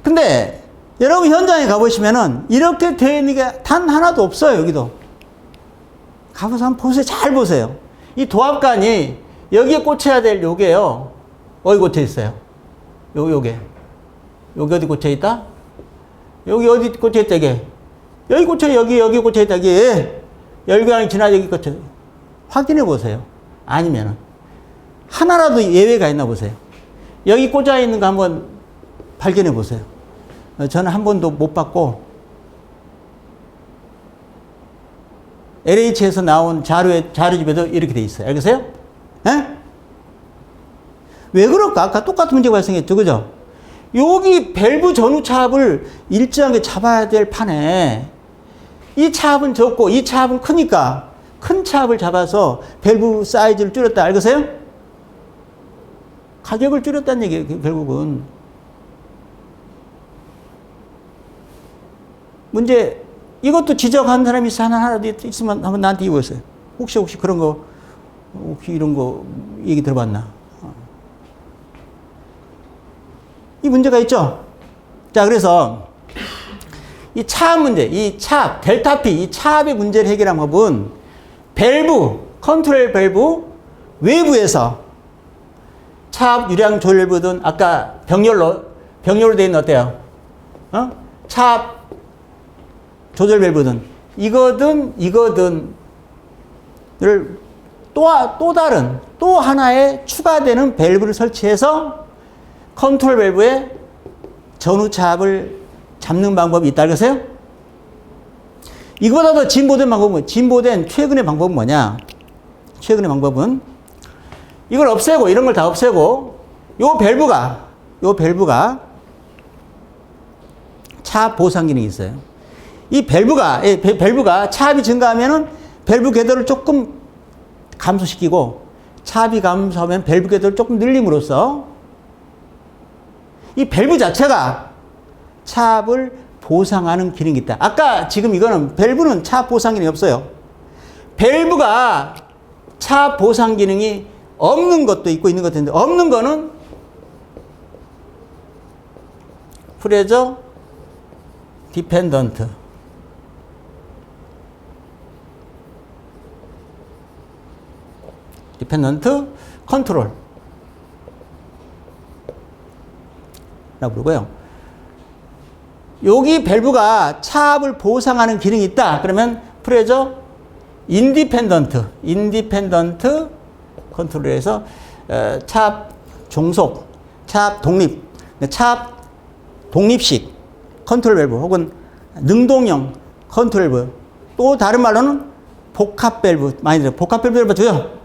근데 여러분 현장에 가보시면은 이렇게 되어 있는 게 단 하나도 없어요. 여기도 가보서 한번 보세요. 잘 보세요. 이 도압관이 여기에 꽂혀야 될 요게요. 어디 꽂혀 있어요? 요게 어디 꽂혀 있다? 여기 어디 꽂혀 있다, 이게? 여기 꽂혀, 여기 꽂혀 있다, 이게. 열광이 지나 여기 꽂혀. 확인해 보세요. 아니면은, 하나라도 예외가 있나 보세요. 여기 꽂아 있는 거 한번 발견해 보세요. 저는 한 번도 못 봤고, LH에서 나온 자료집에도 이렇게 돼 있어요. 알겠어요? 왜 그럴까? 아까 똑같은 문제가 발생했죠. 그죠? 여기 밸브 전후 차압을 일정하게 잡아야 될 판에 이 차압은 적고 이 차압은 크니까 큰 차압을 잡아서 밸브 사이즈를 줄였다. 알겠어요? 가격을 줄였다는 얘기예요. 결국은. 문제, 이것도 지적한 사람이 하나라도 있으면 한번 나한테 이거였어요. 혹시 그런 거, 혹시 이런 거 얘기 들어봤나? 이 문제가 있죠? 자, 그래서 이 차압 문제, 이 차압, 델타 P, 이 차압의 문제를 해결한 법은 밸브, 컨트롤 밸브 외부에서 차압 유량 조절부든 아까 병렬로 되어 있는 어때요? 차압 조절 밸브든 이거든을 또 다른 또 하나의 추가되는 밸브를 설치해서 컨트롤 밸브에 전후 차압을 잡는 방법이 있다 그러세요? 이거보다 더 진보된 최근의 방법은 뭐냐? 최근의 방법은 이걸 없애고 이런 걸 다 없애고 요 밸브가 차압 보상 기능이 있어요. 이 밸브가 차압이 증가하면은 밸브 궤도를 조금 감소시키고 차압이 감소하면 밸브 궤도를 조금 늘림으로써 이 밸브 자체가 차압을 보상하는 기능이 있다. 아까 지금 이거는 밸브는 차압 보상 기능이 없어요. 밸브가 차압 보상 기능이 없는 것도 있고 있는 것도 있는데 없는 거는 프레저 디펜던트 컨트롤 라고 부르고요. 여기 밸브가 차압을 보상하는 기능이 있다. 그러면 프레저 인디펜던트 컨트롤에서 차압 종속, 차압 독립식 컨트롤 밸브 혹은 능동형 컨트롤 밸브 또 다른 말로는 복합 밸브 많이 들어요. 복합 밸브 맞죠?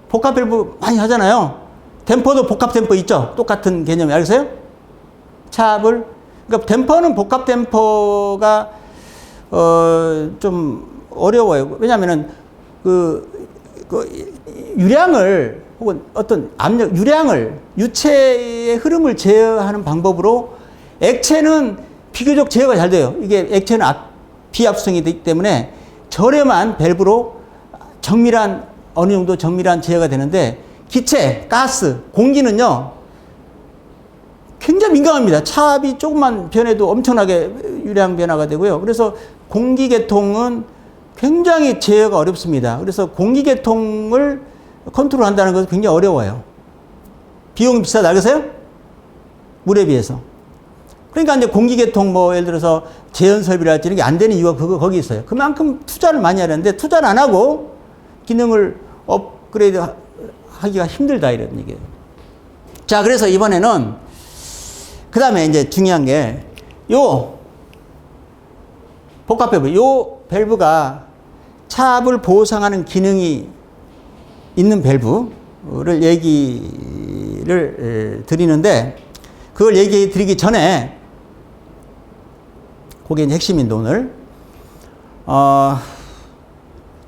복합 밸브 많이 하잖아요. 댐퍼도 복합 댐퍼 있죠? 똑같은 개념이 알겠어요? 차압을 그러니까 댐퍼는 복합 댐퍼가 좀 어려워요. 왜냐하면은 그 유량을 혹은 어떤 압력 유량을 유체의 흐름을 제어하는 방법으로 액체는 비교적 제어가 잘 돼요. 이게 액체는 비압수성이 되기 때문에 저렴한 밸브로 어느 정도 정밀한 제어가 되는데 기체, 가스, 공기는요 굉장히 민감합니다. 차압이 조금만 변해도 엄청나게 유량 변화가 되고요. 그래서 공기 계통은 굉장히 제어가 어렵습니다. 그래서 공기 계통을 컨트롤한다는 것은 굉장히 어려워요. 비용이 비싸다 알겠어요? 물에 비해서. 그러니까 이제 공기 계통 예를 들어서 제연 설비랄지 이런 게 안 되는 이유가 거기 있어요. 그만큼 투자를 많이 하는데 투자를 안 하고 기능을 업그레이드 하기가 힘들다 이런 얘기예요. 자, 그래서 이번에는 그 다음에 이제 중요한 게 복합 밸브, 밸브가 차압을 보상하는 기능이 있는 밸브를 얘기를 드리는데 그걸 얘기 드리기 전에 그게 이제 핵심인데 오늘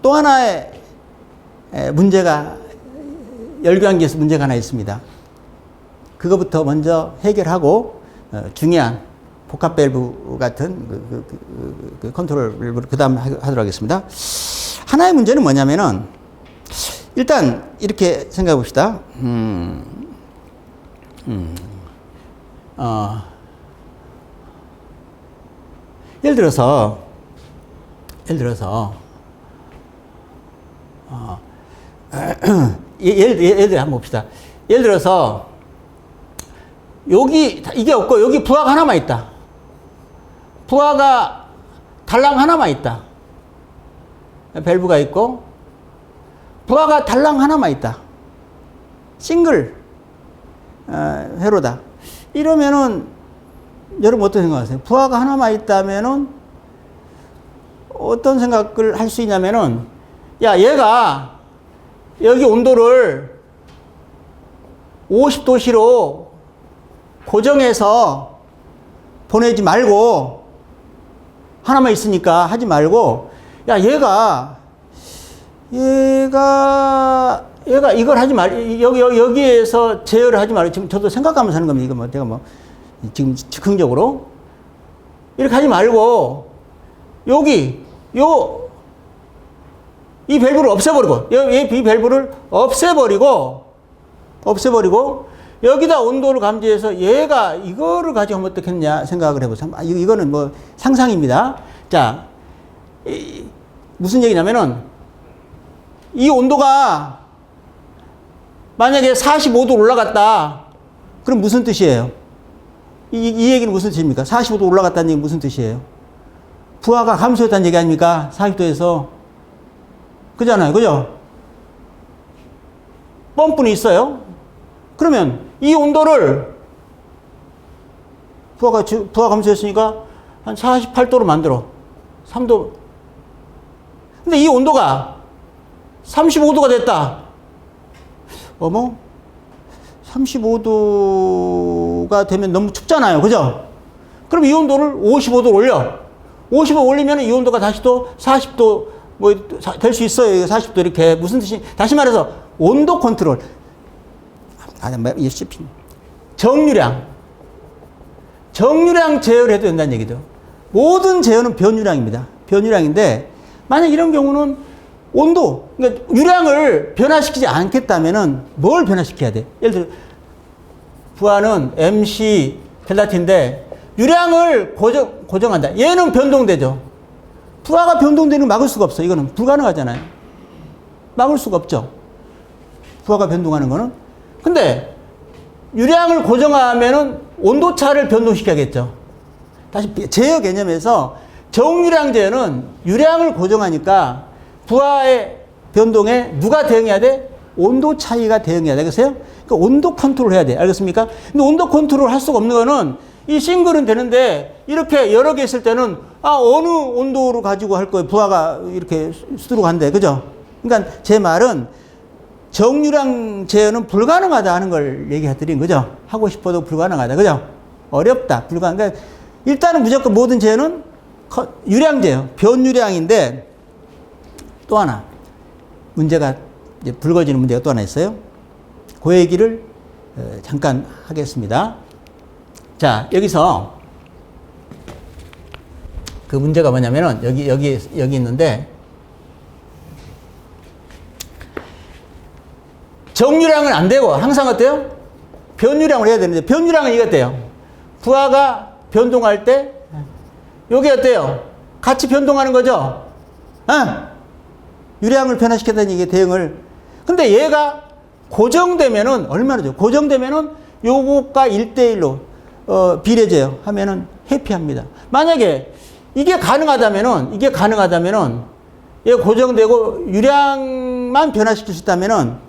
또 하나의 문제가 열교환기에서 문제가 하나 있습니다. 그거부터 먼저 해결하고 중요한 복합 밸브 같은 그 컨트롤 밸브를 그 다음 하도록 하겠습니다. 하나의 문제는 뭐냐면은 일단 이렇게 생각해 봅시다. 예를 들어서 예를 들어 한번 봅시다. 예를 들어서 여기 이게 없고 여기 부하가 하나만 있다. 부하가 달랑 하나만 있다. 밸브가 있고 부하가 달랑 하나만 있다. 싱글 회로다. 이러면은 여러분 어떤 생각하세요? 부하가 하나만 있다면은 어떤 생각을 할 수 있냐면은 야 얘가 여기 온도를 50도씨로 고정해서 보내지 말고 하나만 있으니까 하지 말고 야 얘가 이걸 하지 말 여기에서 제어를 하지 말고 지금 저도 생각하면서 하는 겁니다. 이거 제가 지금 즉흥적으로 이렇게 하지 말고 여기 이 밸브를 없애버리고 이 밸브를 없애버리고 여기다 온도를 감지해서 얘가 이거를 가지고 하면 어떻겠냐 생각을 해보세요. 이거는 뭐 상상입니다. 자, 무슨 얘기냐면은 이 온도가 만약에 45도 올라갔다. 그럼 무슨 뜻이에요? 이 얘기는 무슨 뜻입니까? 45도 올라갔다는 얘기 무슨 뜻이에요? 부하가 감소했다는 얘기 아닙니까? 40도에서. 그잖아요. 그죠? 펌프는 있어요. 그러면 이 온도를 부하가 감소했으니까 한 48도로 만들어. 3도. 근데 이 온도가 35도가 됐다. 어머? 35도가 되면 너무 춥잖아요. 그죠? 그럼 이 온도를 55도로 올려. 55 올리면 이 온도가 다시 또 40도 뭐 될 수 있어요. 40도 이렇게. 무슨 뜻이? 다시 말해서 온도 컨트롤. 정유량 제어를 해도 된다는 얘기죠. 모든 제어는 변유량입니다. 변유량인데 만약 이런 경우는 온도, 그러니까 유량을 변화시키지 않겠다면은 뭘 변화시켜야 돼? 예를 들어 부하는 MC 델타 T인데 유량을 고정한다. 얘는 변동되죠. 부하가 변동되는 걸 막을 수가 없어. 이거는 불가능하잖아요. 막을 수가 없죠. 부하가 변동하는 거는. 근데 유량을 고정하면은 온도차를 변동시켜야겠죠. 다시 제어 개념에서 정유량 제어는 유량을 고정하니까 부하의 변동에 누가 대응해야 돼? 온도 차이가 대응해야 돼. 알겠어요? 그러니까 온도 컨트롤 해야 돼. 알겠습니까? 근데 온도 컨트롤 할 수가 없는 거는 이 싱글은 되는데 이렇게 여러 개 있을 때는 어느 온도로 가지고 할 거예요. 부하가 이렇게 수두룩 한대. 그죠? 그러니까 제 말은 정유량 제어는 불가능하다 하는 걸 얘기해 드린 거죠. 하고 싶어도 불가능하다. 그죠? 어렵다. 그러니까 일단은 무조건 모든 제어는 유량 제어, 변유량인데 또 하나 문제가 이제 불거지는 문제가 또 하나 있어요. 그 얘기를 잠깐 하겠습니다. 자, 여기서 그 문제가 뭐냐면은 여기 있는데 정유량은 안 되고 항상 어때요? 변유량을 해야 되는데 변유량은 이거 어때요? 부하가 변동할 때 요게 어때요? 같이 변동하는 거죠? 유량을 변화시켰다는 이게 대응을. 근데 얘가 고정되면은 얼마나 좋아요? 고정되면은 요것과 1대1로 비례제요 하면은 해피합니다. 만약에 이게 가능하다면은 얘 고정되고 유량만 변화시킬 수 있다면은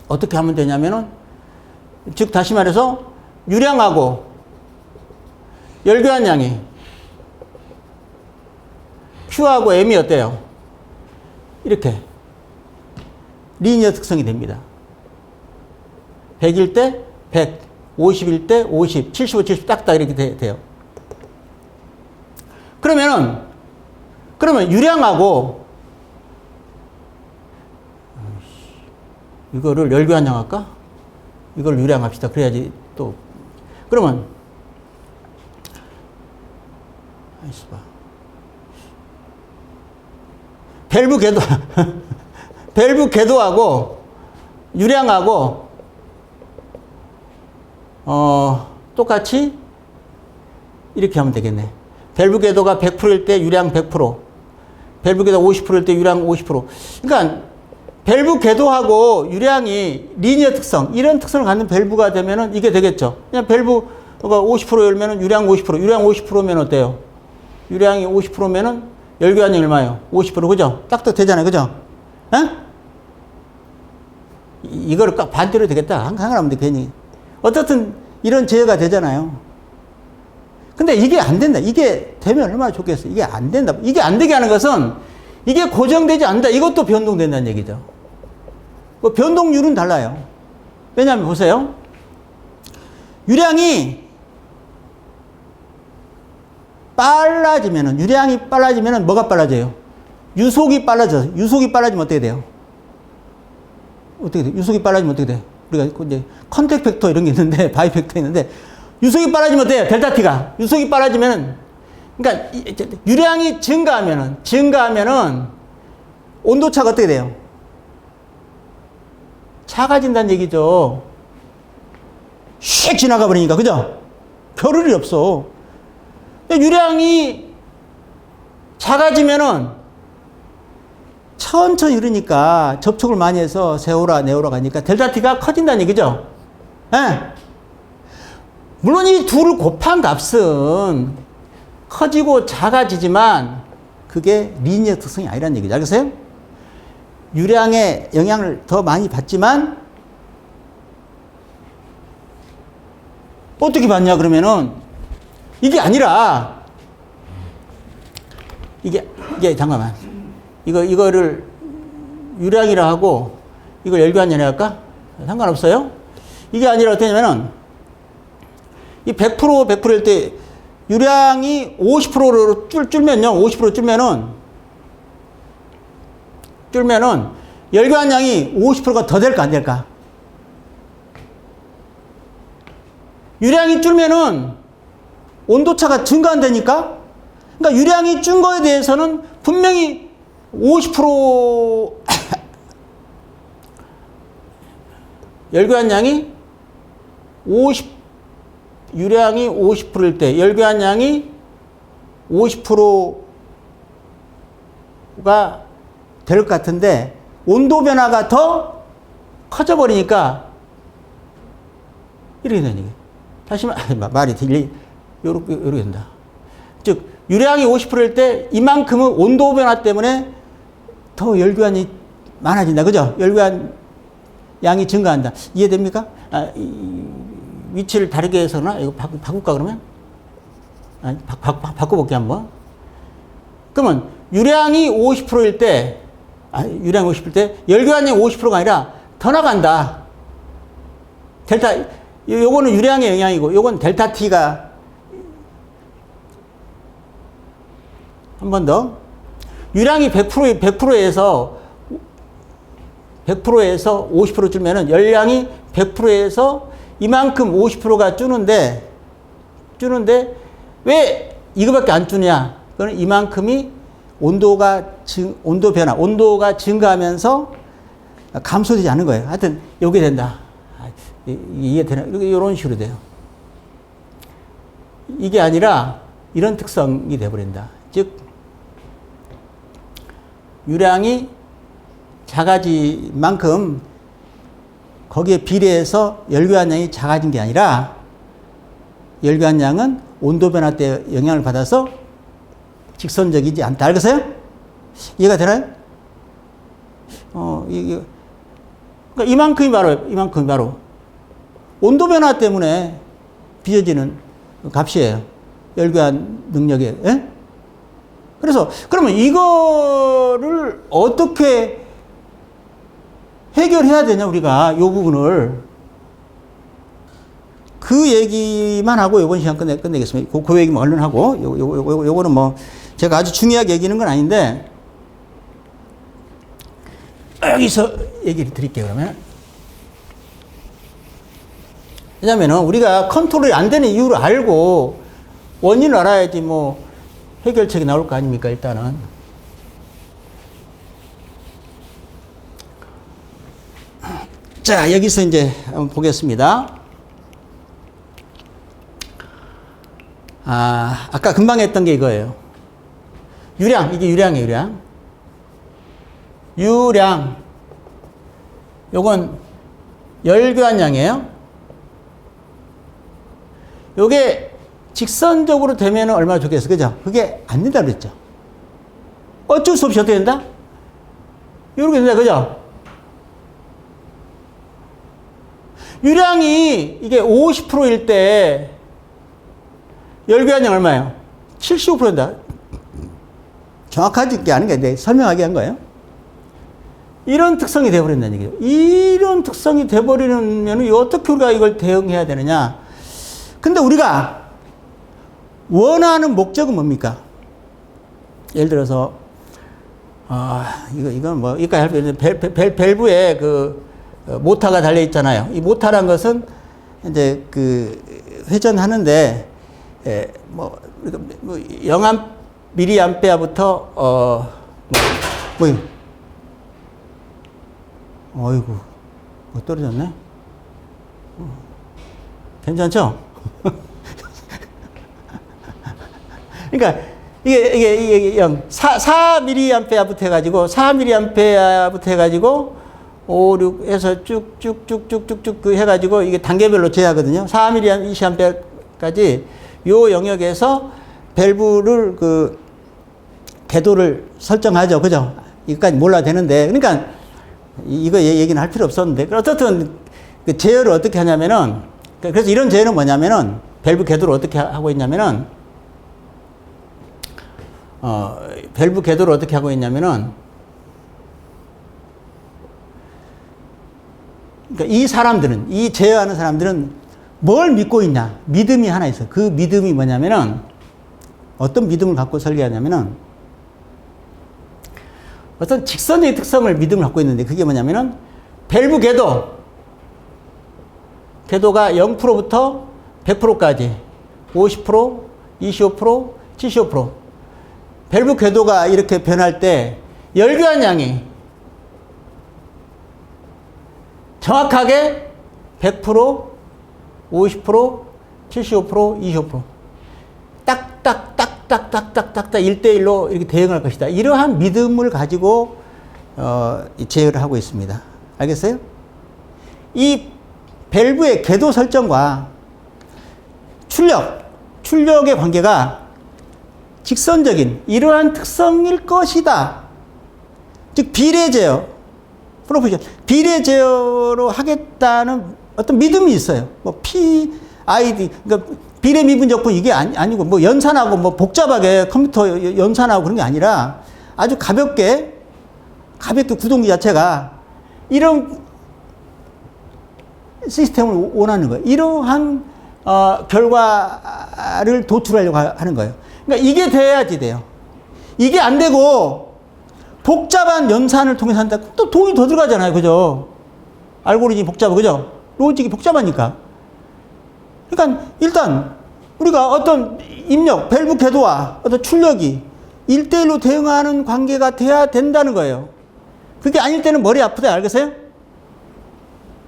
어떻게 하면 되냐면은 즉 다시 말해서 유량하고 열교환량이 Q하고 M이 어때요? 이렇게 리니어 특성이 됩니다. 100일 때 100, 50일 때 50, 75, 70 딱딱 이렇게 돼요. 그러면 유량하고 이거를 열교환량 할까? 이걸 유량합시다. 그래야지 또 그러면 밸브 궤도하고 유량하고 똑같이 이렇게 하면 되겠네. 밸브 궤도가 100%일 때 유량 100%, 밸브 궤도 50%일 때 유량 50%. 그러니까 밸브 궤도하고 유량이 리니어 특성, 이런 특성을 갖는 밸브가 되면은 이게 되겠죠. 그냥 밸브가 50% 열면은 유량 50%, 유량 50%면 어때요? 유량이 50%면은 열교환량이 얼마예요? 50%, 그죠? 딱딱 되잖아요. 그죠? 이거를 반대로 되겠다. 항상 하면 돼, 괜히. 어떻든 이런 제어가 되잖아요. 근데 이게 안 된다. 이게 되면 얼마나 좋겠어. 이게 안 된다. 이게 안 되게 하는 것은 이게 고정되지 않는다. 이것도 변동된다는 얘기죠. 그 변동률은 달라요. 왜냐하면 보세요. 유량이 빨라지면은 뭐가 빨라져요? 유속이 빨라져요. 유속이 빨라지면 어떻게 돼요? 유속이 빨라지면 어떻게 돼요? 우리가 이제 컨택 팩터 이런 게 있는데, 바이 팩터 있는데, 유속이 빨라지면 어때요? 델타 T가. 유속이 빨라지면은, 그러니까 유량이 증가하면은 온도차가 어떻게 돼요? 작아진다는 얘기죠. 휙 지나가 버리니까, 그죠? 겨를이 없어. 유량이 작아지면은 천천히 흐르니까 접촉을 많이 해서 세오라, 네오라 가니까 델타 T가 커진다는 얘기죠? 예. 물론 이 둘을 곱한 값은 커지고 작아지지만 그게 리니어 특성이 아니라는 얘기죠. 알겠어요? 유량의 영향을 더 많이 받지만 어떻게 받냐 그러면은 이게 아니라 이게 잠깐만 이거를 유량이라 하고 이걸 열교환연이 할까? 상관없어요. 이게 아니라 어떻게 하냐면은 이 100%일 때 유량이 50%로 줄면요. 50% 줄면은 열교환량이 50%가 더 될까 안 될까? 유량이 줄면은 온도차가 증가한다니까? 그러니까 유량이 준 거에 대해서는 분명히 50% 열교환량이 유량이 50%일 때 열교환량이 50%가 될 것 같은데 온도 변화가 더 커져 버리니까 이렇게 되는 얘기예요. 다시 말이 요렇게 된다. 즉 유량이 50%일 때 이만큼은 온도 변화 때문에 더 열교환이 많아진다. 그죠? 열교환 양이 증가한다. 이해됩니까? 위치를 다르게 해서나 이거 바꿀까 그러면? 아니, 바꿔볼게 한번. 그러면 유량이 50%일 때 유량이 50%일 때 열교환량이 50%가 아니라 더 나간다. 델타 요거는 유량의 영향이고 요건 델타 T가 한 번 더. 유량이 100%에서 50% 줄면은 열량이 100%에서 이만큼 50%가 주는데 왜 이거밖에 안 주냐? 그거는 이만큼이 온도가 증가하면서 감소되지 않는 거예요. 하여튼 요게 된다. 이해되나? 이런 식으로 돼요. 이게 아니라 이런 특성이 돼버린다. 즉 유량이 작아진 만큼 거기에 비례해서 열교환량이 작아진 게 아니라 열교환량은 온도 변화 때 영향을 받아서 직선적이지 않다. 알겠어요? 이해가 되나요? 그러니까 이만큼이 바로 온도 변화 때문에 빚어지는 값이에요. 열교환 능력에. 예? 그래서 그러면 이거를 어떻게 해결해야 되냐 우리가 이 부분을 그 얘기만 하고 이번 시간 끝내겠습니다. 그 얘기만 얼른 하고 요거는 뭐 제가 아주 중요하게 얘기하는 건 아닌데 여기서 얘기를 드릴게요. 그러면 왜냐면은 우리가 컨트롤이 안 되는 이유를 알고 원인을 알아야지 뭐 해결책이 나올 거 아닙니까? 일단은 자 여기서 이제 한번 보겠습니다. 아까 금방 했던 게 이거예요. 유량, 이게 유량이에요, 유량. 요건 열교환량이에요. 요게 직선적으로 되면 얼마나 좋겠어. 그죠? 그게 안 된다 그랬죠. 어쩔 수 없이 어떻게 된다? 이렇게 된다. 그죠? 유량이 이게 50%일 때 열교환량 얼마예요? 75%인다. 정확하지 않은 게 내 설명하게 한 거예요. 이런 특성이 돼버린다는 얘기죠. 이런 특성이 돼버리면 어떻게 우리가 이걸 대응해야 되느냐. 근데 우리가 원하는 목적은 뭡니까? 예를 들어서, 이건 뭐, 여기까지 할 수 있는데, 밸브에 그, 모터가 달려 있잖아요. 이 모터란 것은 이제 그, 회전하는데, 뭐 0mA부터, 어이구, 떨어졌네? 괜찮죠? 그러니까 이게 4mA부터 해가지고 4mA부터 해가지고 5, 6 해서 쭉쭉쭉쭉쭉쭉 그 해가지고 이게 단계별로 제하거든요. 4mA까지 요 영역에서 밸브를 그 궤도를 설정하죠. 그죠? 이거까지 몰라도 되는데. 그러니까 이거 얘기는 할 필요 없었는데. 어떻든 그 제어를 어떻게 하냐면은, 그래서 이런 제어는 뭐냐면은 밸브 궤도를 어떻게 하고 있냐면은 밸브 궤도를 어떻게 하고 있냐면은, 그러니까 이 사람들은, 이 제어하는 사람들은 뭘 믿고 있냐? 믿음이 하나 있어요. 그 믿음이 뭐냐면은, 어떤 믿음을 갖고 설계하냐면은, 어떤 직선의 특성을 믿음을 갖고 있는데, 그게 뭐냐면은, 밸브 궤도가 0%부터 100%까지, 50%, 25%, 75%. 밸브 궤도가 이렇게 변할 때 열교한 양이 정확하게 100%, 50%, 75%, 25% 딱딱딱딱딱딱딱 1대1로 이렇게 대응할 것이다. 이러한 믿음을 가지고 제어를 하고 있습니다. 알겠어요? 이 밸브의 궤도 설정과 출력의 관계가 직선적인 이러한 특성일 것이다. 즉 비례 제어, 프로포션 비례 제어로 하겠다는 어떤 믿음이 있어요. 뭐 PID, 그러니까 비례 미분적분 이게 아니고 뭐 연산하고 뭐 복잡하게 컴퓨터 연산하고 그런 게 아니라 아주 가볍게 구동기 자체가 이런 시스템을 원하는 거예요. 이러한 결과를 도출하려고 하는 거예요. 그러니까 이게 돼야지 돼요. 이게 안 되고 복잡한 연산을 통해서 한다. 또 돈이 더 들어가잖아요. 그죠? 알고리즘이 복잡하고, 그죠? 로직이 복잡하니까. 그러니까 일단 우리가 어떤 입력, 밸브 궤도와 어떤 출력이 1대1로 대응하는 관계가 돼야 된다는 거예요. 그게 아닐 때는 머리 아프다. 알겠어요?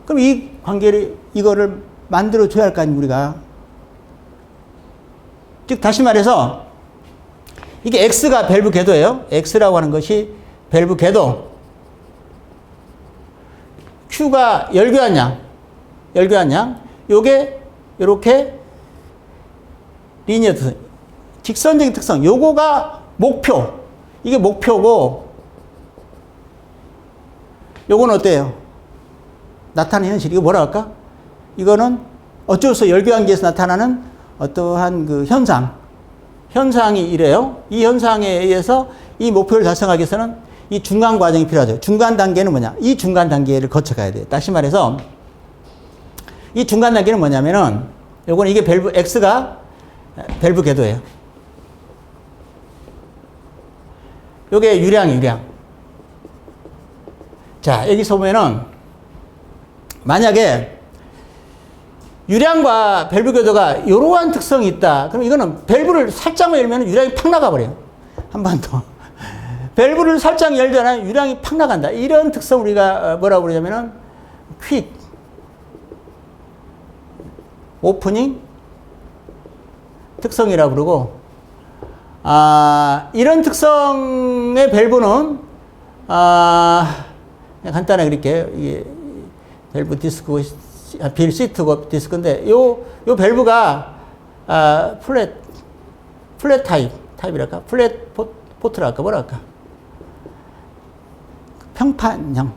그럼 이 관계를, 이거를 만들어줘야 할 거 아닙니까, 우리가. 즉, 다시 말해서 이게 X가 밸브 궤도예요. X라고 하는 것이 밸브 궤도. Q가 열교한 양. 요게 요렇게 리니어 특성, 직선적인 특성. 요거가 목표. 이게 목표고, 요건 어때요? 나타나는 현실. 이거 뭐라 할까? 이거는 어쩔 수 없이 열교환기에서 나타나는 어떠한 그 현상이 이래요. 이 현상에 의해서 이 목표를 달성하기 위해서는 이 중간 과정이 필요하죠. 중간 단계는 뭐냐? 이 중간 단계를 거쳐가야 돼요. 다시 말해서 이 중간 단계는 뭐냐면은 요거는 이게 밸브 X가 밸브 궤도예요. 요게 유량. 자, 여기서 보면은 만약에 유량과 밸브 궤도가 이러한 특성이 있다. 그럼 이거는 밸브를 살짝만 열면 유량이 팍 나가버려요. 한 번 더. 밸브를 살짝 열잖아요. 유량이 팍 나간다. 이런 특성 우리가 뭐라고 그러냐면은 퀵, 오프닝 특성이라고 그러고, 이런 특성의 밸브는 간단하게 그릴게요. 이게 밸브 디스크고 빌 시트고 디스크인데 요 밸브가 플랫 타입이랄까? 플랫 포트랄까? 뭐랄까? 평판형.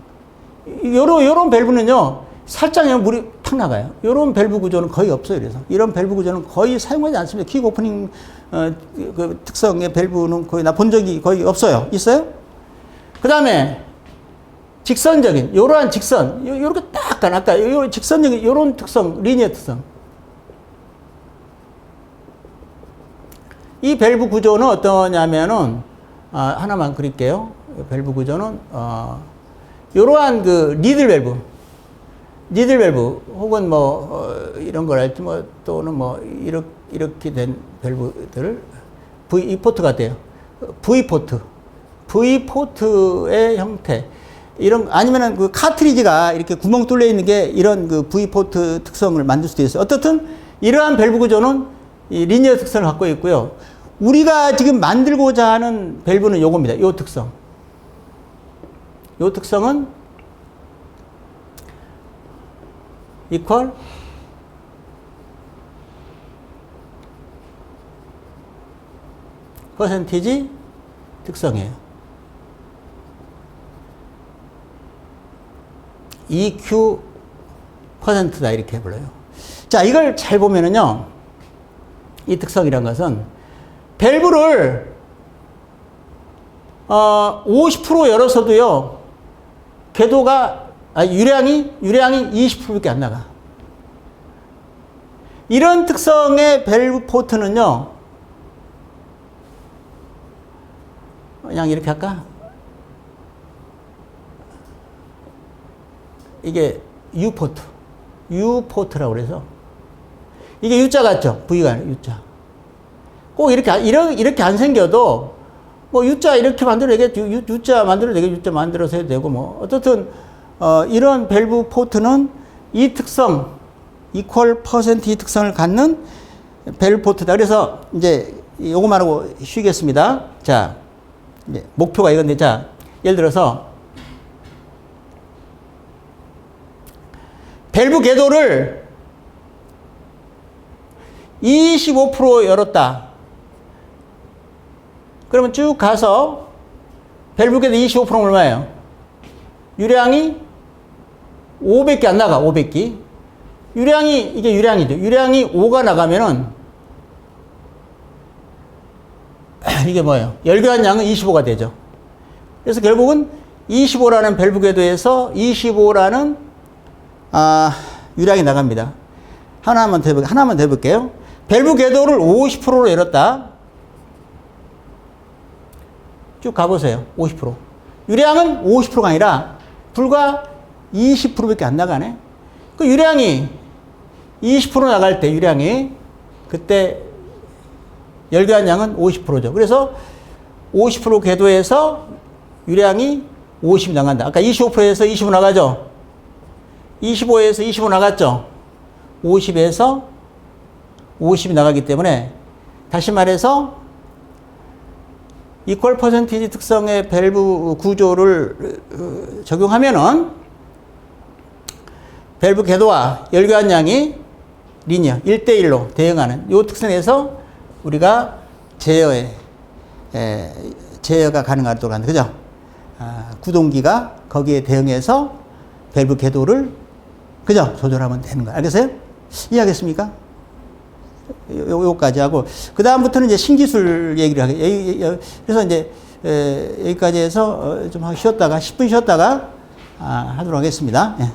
요런 밸브는요, 살짝 열면 물이 탁 나가요. 요런 밸브 구조는 거의 없어요. 그래서 이런 밸브 구조는 거의 사용하지 않습니다. 퀵 오프닝 그 특성의 밸브는 거의 나 본 적이 거의 없어요. 있어요? 그 다음에 직선적인 요러한 직선, 요렇게 딱 아까 요 직선적인 요런 특성, 리니어 특성. 이 밸브 구조는 어떠냐면은 하나만 그릴게요. 밸브 구조는 요러한 그 니들 밸브 혹은 뭐 이런 걸 할지 뭐 또는 뭐 이렇게 된 밸브들을 이 포트 같아요. V 포트의 형태. 이런, 아니면은 그 카트리지가 이렇게 구멍 뚫려 있는 게 이런 그 V포트 특성을 만들 수도 있어요. 어떻든 이러한 밸브 구조는 이 리니어 특성을 갖고 있고요. 우리가 지금 만들고자 하는 밸브는 요겁니다. 요 특성. 요 특성은 equal 퍼센티지 특성이에요. EQ 퍼센트다 이렇게 불러요. 자, 이걸 잘 보면은요, 이 특성이란 것은 밸브를 50% 열어서도요, 궤도가 유량이 20%밖에 안 나가. 이런 특성의 밸브 포트는요, 그냥 이렇게 할까? 이게 U포트라고 그래서 이게 U자 같죠? V가 아니라 U자. 꼭 이렇게 안 생겨도 뭐 U자 이렇게 만들어도 되겠죠. U자 만들어도 되겠죠. U자 만들어서 해도 되고 뭐 어떻든 이런 밸브 포트는 이 특성 이퀄 퍼센트 특성을 갖는 밸브 포트다. 그래서 이제 요거 말하고 쉬겠습니다. 자, 이제 목표가 이건데, 자, 예를 들어서 밸브 궤도를 25% 열었다. 그러면 쭉 가서 밸브 궤도 25%면 얼마예요? 유량이 500개 안 나가. 500개. 이게 유량이죠. 유량이 5가 나가면은 이게 뭐예요? 열교한 양은 25가 되죠. 그래서 결국은 25라는 밸브 궤도에서 25라는 유량이 나갑니다. 하나만 더 해볼게요. 밸브 궤도를 50%로 열었다. 쭉 가보세요. 50%. 유량은 50%가 아니라 불과 20%밖에 안 나가네. 그 유량이 20% 나갈 때 유량이 그때 열교한 양은 50%죠. 그래서 50% 궤도에서 유량이 50 나간다. 아까 25%에서 25 나가죠. 25에서 25 나갔죠. 50에서 50이 나가기 때문에 다시 말해서 이퀄 퍼센티지 특성의 밸브 구조를 적용하면은 밸브 궤도와 열교한 양이 리니어 1대1로 대응하는 이 특성에서 우리가 제어가 가능하도록 하는, 그죠? 구동기가 거기에 대응해서 밸브 궤도를, 그죠? 조절하면 되는 거야. 알겠어요? 이해하겠습니까? 요까지 하고, 그 다음부터는 이제 신기술 얘기를 하게. 그래서 이제, 여기까지 해서 좀 쉬었다가, 10분 쉬었다가, 하도록 하겠습니다. 예.